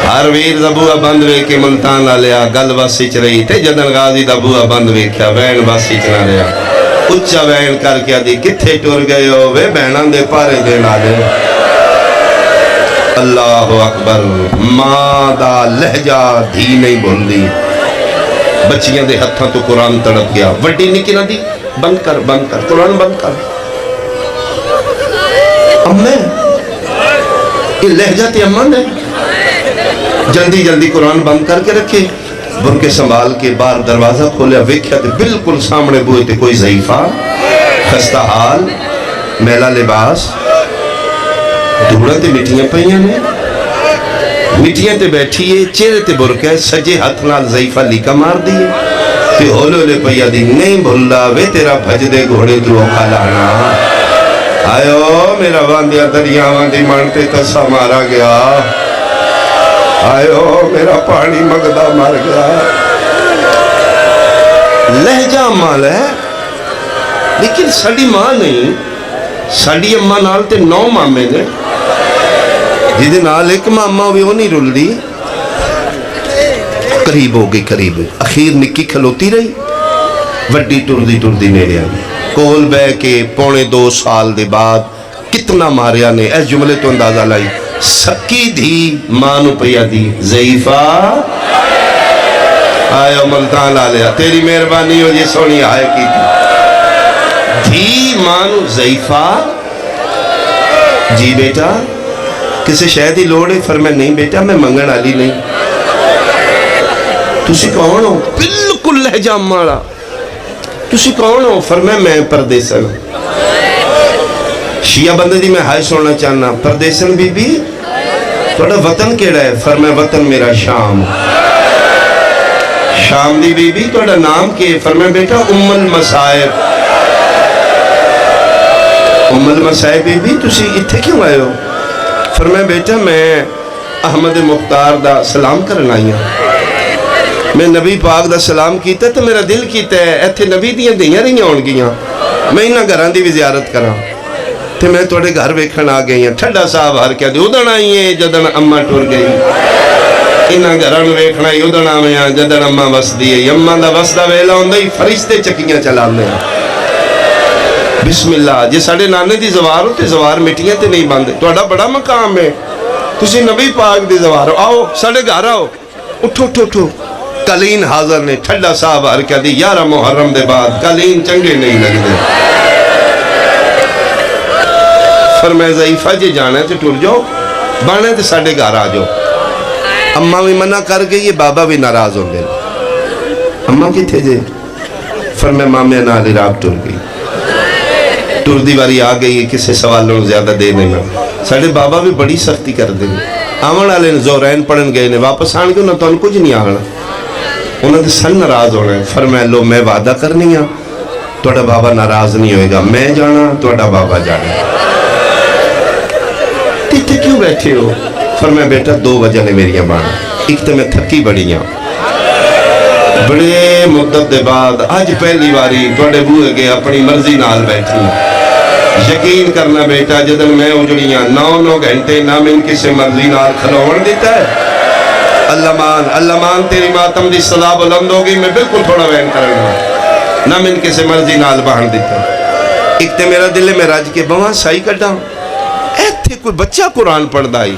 ہر ویر دا بوئے بند وے کے ملتان آلیا گل واسی چ رہی تے جدن غازی دا بوئے بند ویکھیا وین واسی چ نہ رہا اچھا وین کر کے دی کتھے ٹر گئے ہو وے بہنان دے پارے دے نالے اللہ اکبر ماں دا لہجہ دھی نہیں بول دی بچیاں دے ہتھاں تو قرآن تڑپ گیا وڈی نکی نہ دی بند کر قرآن بند کر امّے یہ لہجہ تے امّا نے جلدی قرآن بند کر کے رکھے برکے سنبھال کے باہر دروازہ کھولیا ویکھیا تے بالکل سامنے بوئے تے کوئی ضعیفہ خستہ حال میلا لباس دھوڑا تے مٹیاں پہیاں نے مٹیاں تے بیٹھیے چہرے تے برکے سجے ہاتھ نال ضعیفہ لیکا مار دیئے تے ہولے لے پہیا دی نہیں بھلا وے تیرا بھج دے گھوڑے درو کھالانا آئیو میرا واندیا دریاوان دی مانتے تسا مارا گیا آئیو میرا پانی مگدہ مار گیا لہجہ مال ہے لیکن ساڑی ماں نہیں ساڑی اممہ نال تے 9 مامے نے جیدے نال ایک ماما ہوئی وہ نہیں رول دی قریب ہو گئی اخیر نکی کھلوتی رہی وڈی ٹردی نیڑے آئی کول بے کے پونے 2 سال دے بعد کتنا ماریا نے ایس جملے تو اندازہ لائی سکی دھی مانو پیا دی ضعیفہ آیا ملتان آلیا تیری مہربانی ہو جی سونی آئے کی دھی مانو ضعیفہ جی بیٹا کسی شاید ہی لوڑے فرمائے نہیں بیٹا میں منگن آلی نہیں تسی کون ہو بالکل لہجہ مارا تسی کون ہو فرمائے میں پردیسن شیعہ بندے دی میں ہائے سونا چاہنا پردیسن بی بی توڑا وطن کیڑا ہے فرمائے وطن میرا شام شام دی بی بی توڑا نام کے فرمائے بیٹا المسائب المسائب بی بی تسی اتھے کیوں آئے ہو فرمائے بیٹا میں احمد مختار دا سلام کرنا آئی ہوں میں نبی پاک دا سلام کیتا ہے تو میرا دل کیتا ہے ایتھے نبی دیاں دیاں رہیاں ہون گیاں میں انہاں گھران دی بھی زیارت کرا تے میں توڑے گھر ویکھن آ گئی ہیں ٹھڈا صاحب ہر کیا دی ادھن آئی ہیں جدن اممہ ٹور گئی انہاں گھران ویکھنا ہی ادھن آویں ہیں جدن اممہ وس دی ہے اممہ دا وس دا ویلا ہوندہ ہی فرشتے چکیاں چلا دیں بسم اللہ جی ساڑے نانے دی زوار ہو تے زوار مٹیاں تے نہیں باندھے توڑا بڑا مقام ہے تسی نبی پاک دی زوار ہو آؤ ساڑے گھر آؤ اٹھو کلین حاضر نے ٹھڈا صاحب ہر کیا دی 11 محرم دے بعد کلین چنگے نہیں لگ دے فرمائے ضعیفہ جی جانا ہے تے ٹور جاؤ بانا ہے تے ساڑے گھر آ جاؤ اممہ بھی منع کر گئی یہ بابا بھی ناراض ہوں گے اممہ کی تھے جے فرمائے مامی نالی راب ٹور گئی ٹور دیواری آ گئی کسے سوالوں زیادہ دے نہیں ساڑے بابا بھی بڑی سختی کر دیں آمن آلے زورین پڑھن گئے نے واپس آن گئے انہوں تو ان کچھ نہیں آنا انہوں نے سن ناراض ہونا ہے فرمائے لو میں وعدہ کرنی ہاں توڑا بابا ناراض نہیں ہوئے گا میں جانا توڑا بابا جانا تیتے کیوں بیٹھے ہو فرمائے بیٹا 2 وجہ نے میری بانا ایک تو میں تھکی بڑی ہاں بڑے مدت دے بعد آج پہلی باری توڑے بوئے گئے اپنی مرضی نال بیٹھی یقین کرنا بیٹا جدن میں اجڑیاں 9 گھنٹے نہ من کسی مرضی نال کھلوڑ دیتا ہے اللہ مان تیری ماتم دی صدا بلند ہوگی میں بالکل تھوڑا وین کرنا نہ من کسی مرضی نال باہن دیتا ایک تے میرا دل میں راج کے بہاں سائی کٹا ایتھے کوئی بچہ قرآن پڑھ دائی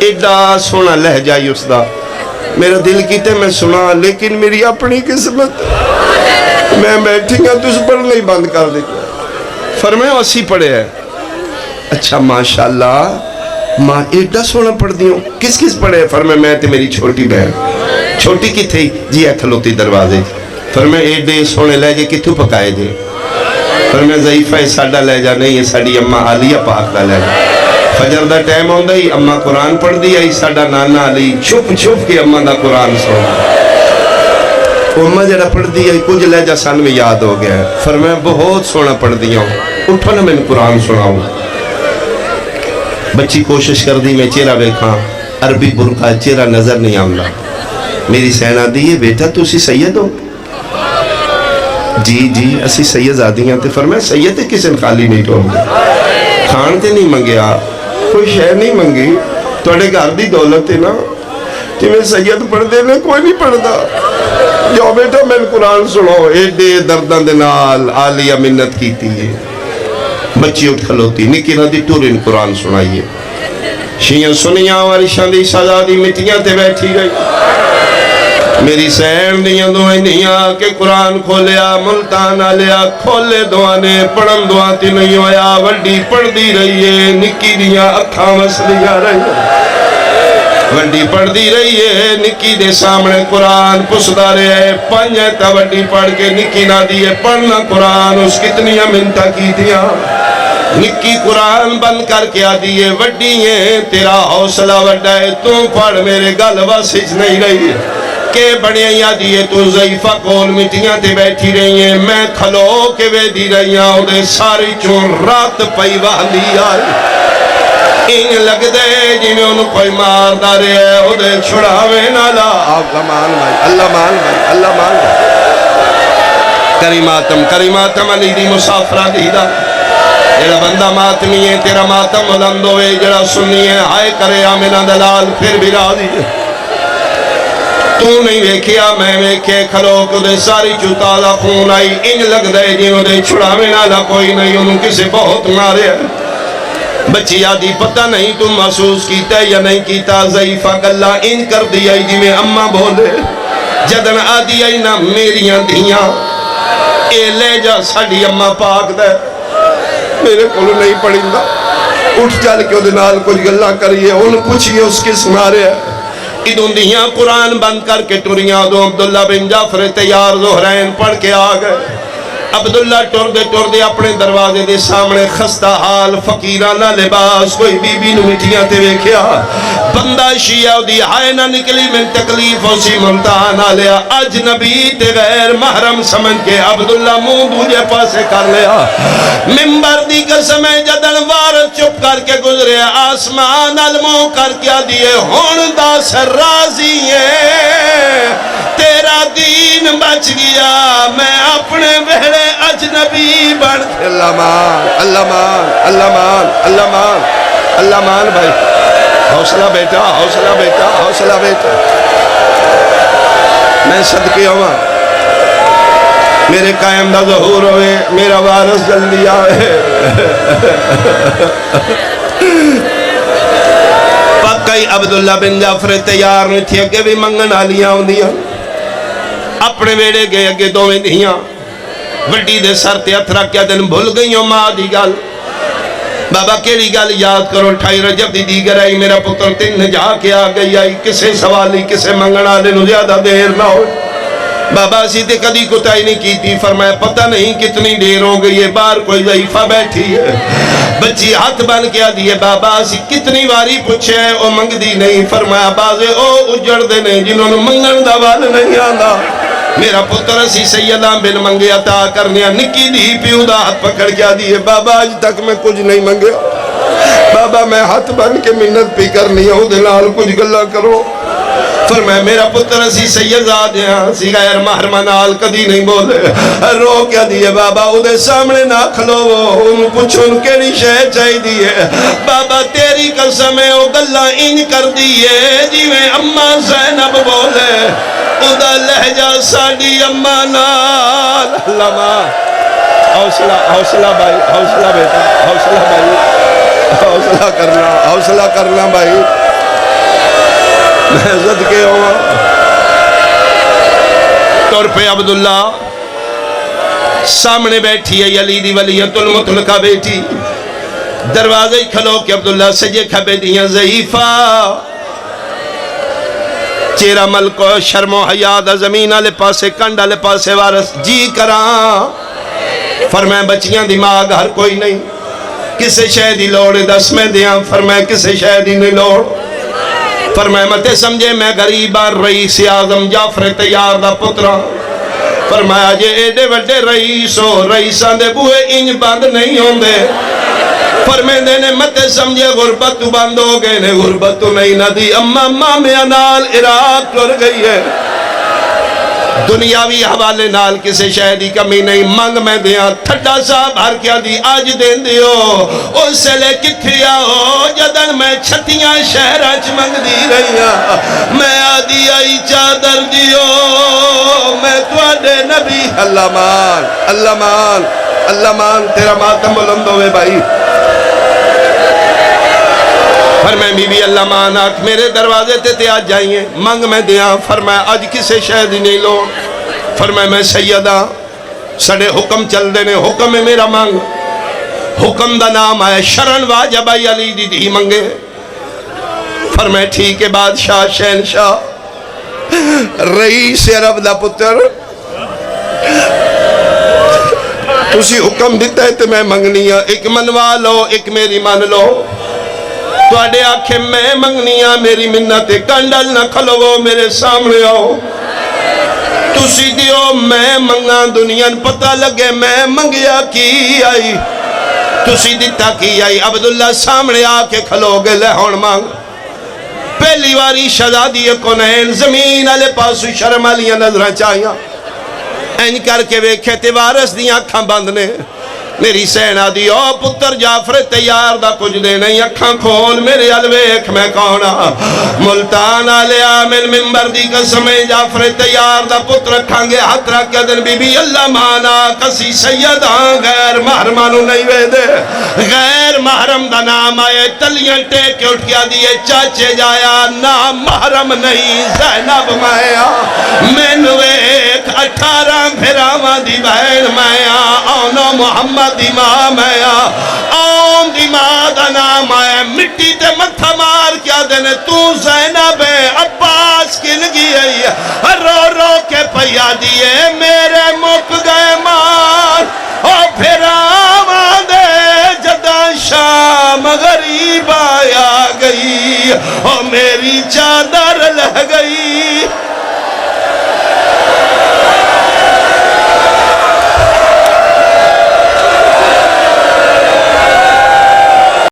ایڈا سونا لہجہ ہی اس دا میرا دل کیتے میں سنا لیکن میری اپنی قسمت میں بیٹھی گا تو اس پر نہیں بند کر دی فرمائے اسی پڑھے ہے اچھا ماشاءاللہ ماں ایڈا سونا پڑھ دی ہوں، کس کس پڑھے؟ فرمایا میں تے میری چھوٹی بہن۔ چھوٹی کی تھی؟ جی ہے کھلوتی دروازے۔ فرمایا ایڈے سونے لے جے کتھوں پکائے جے؟ فرمایا ضعیفہ ہے ساڑا لے جا نہیں ہے ساڑی اماں عالیہ پاک دا لے جا۔ فجر دا ٹائم ہوندہ ہی اماں قرآن پڑھ دیا ہی ساڑا نانا علی چھپ چھپ کے اماں دا قرآن سن۔ اماں جڑا پڑھ دیا ہی کچھ لے جا سن میں یاد ہو گیا ہے۔ فرمایا بہت سونا پڑھ دیا ہوں، اٹھو نا میں قرآن سناؤں۔ بچی کوشش کر دی میں چہرہ بیکھاں، عربی برقع چہرہ نظر نہیں آمدہ۔ میری سینہ دی ہے بیٹا تو اسی سید ہو؟ جی جی اسی سید زادیاں تے۔ فرمایا سید کسے خالی نہیں ٹھوک دے، کھان تے نہیں منگیا، کوئی شے نہیں منگی، توڑے گھر دی دولت ہے نا کہ میں سید پڑھ دے میں کوئی نہیں پڑھ دا۔ جو بیٹا میں قرآن سنو، ایڈے دردان دے نال عالیہ منت کیتی ہے۔ بچی اٹھ کھلوتی نکی نہ دی ٹورین قرآن سنائیے۔ شیعہ سنیاں وارشان دی سزا دی مٹیاں تے بیٹھی گئی۔ میری سین دیاں دعائیں دیاں کہ قرآن کھولیا ملتان آلیا کھولے دعانے پڑھن دعا تی نہیں ہویا وڈی پڑھ دی رہی ہے نکی دیاں اکھاں وسلیاں رہی ہے وڈی پڑھ دی رہی ہے نکی دے سامنے قرآن پسدا رہے ہے پانچ تا وڈی پڑھ کے نکی نہ دیئے پڑھنا قرآن اس کتنی منتہ کی دیا نکی قرآن بند کر کے آدھی ہے وڈی ہے تیرا حوصلہ وڈا ہے تم پڑھ میرے گل واسج نہیں رہی ہے کہ بڑیاں یادی ہے تو ضعیفہ کول مٹیاں تے بیٹھی رہی ہیں میں کھلو کے ویدی رہی ہیں اُدھے ساری چون رات پئی والی آئی ان لگ دے جی میں انہوں کوئی مار دارے ہے اُدھے چھڑاوے نالا اللہ مان بھائی اللہ مان بھائی اللہ مان بھائی کریماتم علی دی مسافرہ دیدہ جڑا بندہ ماتمی ہے تیرا ماتم بلند ہوئے جڑا سنی ہے ہائے کرے آمینہ دلال پھر بھی راضی ہے تو نہیں ویکھیا میں ویکھے کھلو کدے ساری چوتالا خون آئی انج لگ دے جنہوں دے چھڑا میں نالا کوئی نہیں انہوں کسے بہت مارے ہے بچی آدھی پتہ نہیں تم محسوس کیتا یا نہیں کیتا ضعیفہ گلہ انج کر دیا جی میں اممہ بولے جدن آدھی آئی نا میریاں دیاں اے لے جا ساڑی اممہ پاک دے میرے کلو نہیں پڑھیں گا اٹھ چل کے ادھنال کچھ گلہ کریے ان پوچھئے اس کس مارے ہے ادھوں دیاں قرآن بند کر کے ٹوریاں دو عبداللہ بن جعفر تیار زہرین پڑھ کے آگئے عبداللہ ٹور دے اپنے دروازے دے سامنے خستہ حال فقیرانہ لباس کوئی بی بی نمیٹیاں تے ویکھیا بندہ شیعہ دی ہائے نہ نکلی من تکلیف اسی ملتان آلیا اجنبی تے غیر محرم سمجھ کے عبداللہ منہ دوجہ پاسے کر لیا ممبر دی قسم جدن وارث چپ کر کے گزرے آسمان المو کر کیا دیئے ہون دا سر راضی ہے تیرا دین بچ گیا میں اپنے بہڑے اجنبی بڑھ اللہ مان اللہ مان اللہ مان اللہ مان اللہ مان بھائی حوصلہ بیٹا حوصلہ بیٹا حوصلہ بیٹا میں صدقے ہوا میرے قائم دا ظہور ہوئے میرا وارث جلدی آئے پاکائی عبداللہ بن جعفر تیار نہیں تھی اگے بھی منگن آلیاں ہوں دیا اپنے ویڑے گئے اگے دوویں دیاں وڈی دے سر تے اتھرا کیا دن بھول گئیوں ماں دی گل بابا کیڑی گل یاد کرو 28 رجب دی دیگر آئی میرا پتر 3 جا کے آ گئی آئی کسے سوالی کسے منگنا لے نو زیادہ دیر نہ ہو بابا اسی تے کدی کتائی نہیں کی تھی فرمایا پتہ نہیں کتنی دیر ہو گئی ہے باہر کوئی ضعیفہ بیٹھی ہے بچی ہاتھ بن کے آدھی ہے بابا اسی کتنی واری پوچھے ہے او منگ دی نہیں فرمایا بازے او اجڑ دے نہیں جنہوں نے منگن دا وال نہیں آندا میرا پتر اسی سیدہ بن منگے عطا کرنیا نکی دی پیو دا ہاتھ پکڑ کے آدھی ہے بابا آج تک میں کچھ نہیں منگیا بابا میں ہاتھ بن کے منت پی کرنی ہوں دلال کچھ گلہ کرو فرمایا میرا پتر اسی سیدزاد ہیں اسی غیر محرمانال کدی نہیں بولے رو کیا دیئے بابا ادھے سامنے نہ کھلو ان کچھ ان کے نشے چاہی دیئے بابا تیری قسم ہے او گلہ انج کر دیئے جی میں اممہ زینب بولے ادھا لہجہ ساڑی اممہ نال اللہ ماں حوصلہ بھائی حوصلہ بیٹا حوصلہ بھائی حوصلہ کرنا بھائی میں صدقے ہوا طور پہ عبداللہ سامنے بیٹھی ہے علی دی ولیت المطلقہ بیٹی دروازے کھلو کہ عبداللہ سجے کھبے دیاں ضعیفہ چیرہ ملک و شرم و حیاء دا زمین آلے پاسے کنڈ آلے پاسے وارس جی کران فرمائے بچیاں دماغ ہر کوئی نہیں کسے شہدی لوڑے دس میں دیاں فرمائے کسے شہدی نہیں لوڑ فرمائے متے سمجھے میں غریبہ رئیس اعظم جعفر تیار دا پترا فرمایا جے ایڈے وڈے رئیس ہو رئیسان دے بوئے انج بند نہیں ہوں دے فرمائے دینے متے سمجھے غربت تو بند ہو گئے نے غربت تو نہیں نہ دی اما میں انال عراق ٹر گئی ہے دنیاوی حوالے نال کسے شہدی کمی نہیں منگ میں دیاں تھڑا صاحب ہر کیا دی آج دین دیو اس سے لے کتھیا ہو جدن میں چھتیاں شہرچ منگ دی رہیاں میں آدھی آئی چادر دیو میں توڑے نبی اللہ مان تیرا ماتم بلند ہوئے بھائی فرمائے بی بی اللہ مان آکھ میرے دروازے تے آج جائیں منگ میں دیاں فرمائے آج کسے شہدی نہیں لو فرمائے میں سیدہ سڑے حکم چل دینے حکم ہے میرا مانگ حکم دا نام آئے شرن واجب آئی علی دی دی منگے فرمائے ٹھیک ہے بادشاہ شہنشاہ رئیس عرب دا پتر تسی حکم دیتا ہے تو میں منگنی ہے ایک منوا لو ایک میری مان لو تو آڑے آنکھیں میں منگنیاں میری منت کنڈل نہ کھلو میرے سامنے آؤ تسی دیو میں منگا دنیا پتہ لگے میں منگیا کی آئی تسی دیتا کی آئی عبداللہ سامنے آکے کھلو گے لہون مانگ پہلی واری شہزادی کونین زمین آلے پاسو شرم آلیاں نظرہ چاہیاں این کر کے ویکھے تے وارس دیاں کھاں بندنے میری سینہ دی او پتر جعفر تیار دا کچھ دے نہیں اکھاں کھول میرے الویک میں کونا ملتان آلے آمن ممبر دی قسمیں جعفر تیار دا پتر رکھاں گے ہاتھ رکھ کے دن بی بی اللہ مانا کسی سیدان غیر محرمانو نہیں وے دے غیر محرم دا نام آئے تلیاں ٹیک کے اٹھ کیا دیئے چاچے جایا نام محرم نہیں زینب مایا مینوے ایک 18 پھراما دی بہن مایا آنو محمد امام آیا آم امام دا نام آیا مٹی تے متھا مار کیا دینے تو زینب عباس کی لگی ہے رو رو کے پیا دیئے میرے مک گئے مار اور پھر آمان دے جدہ شام غریب آیا گئی اور میری چادر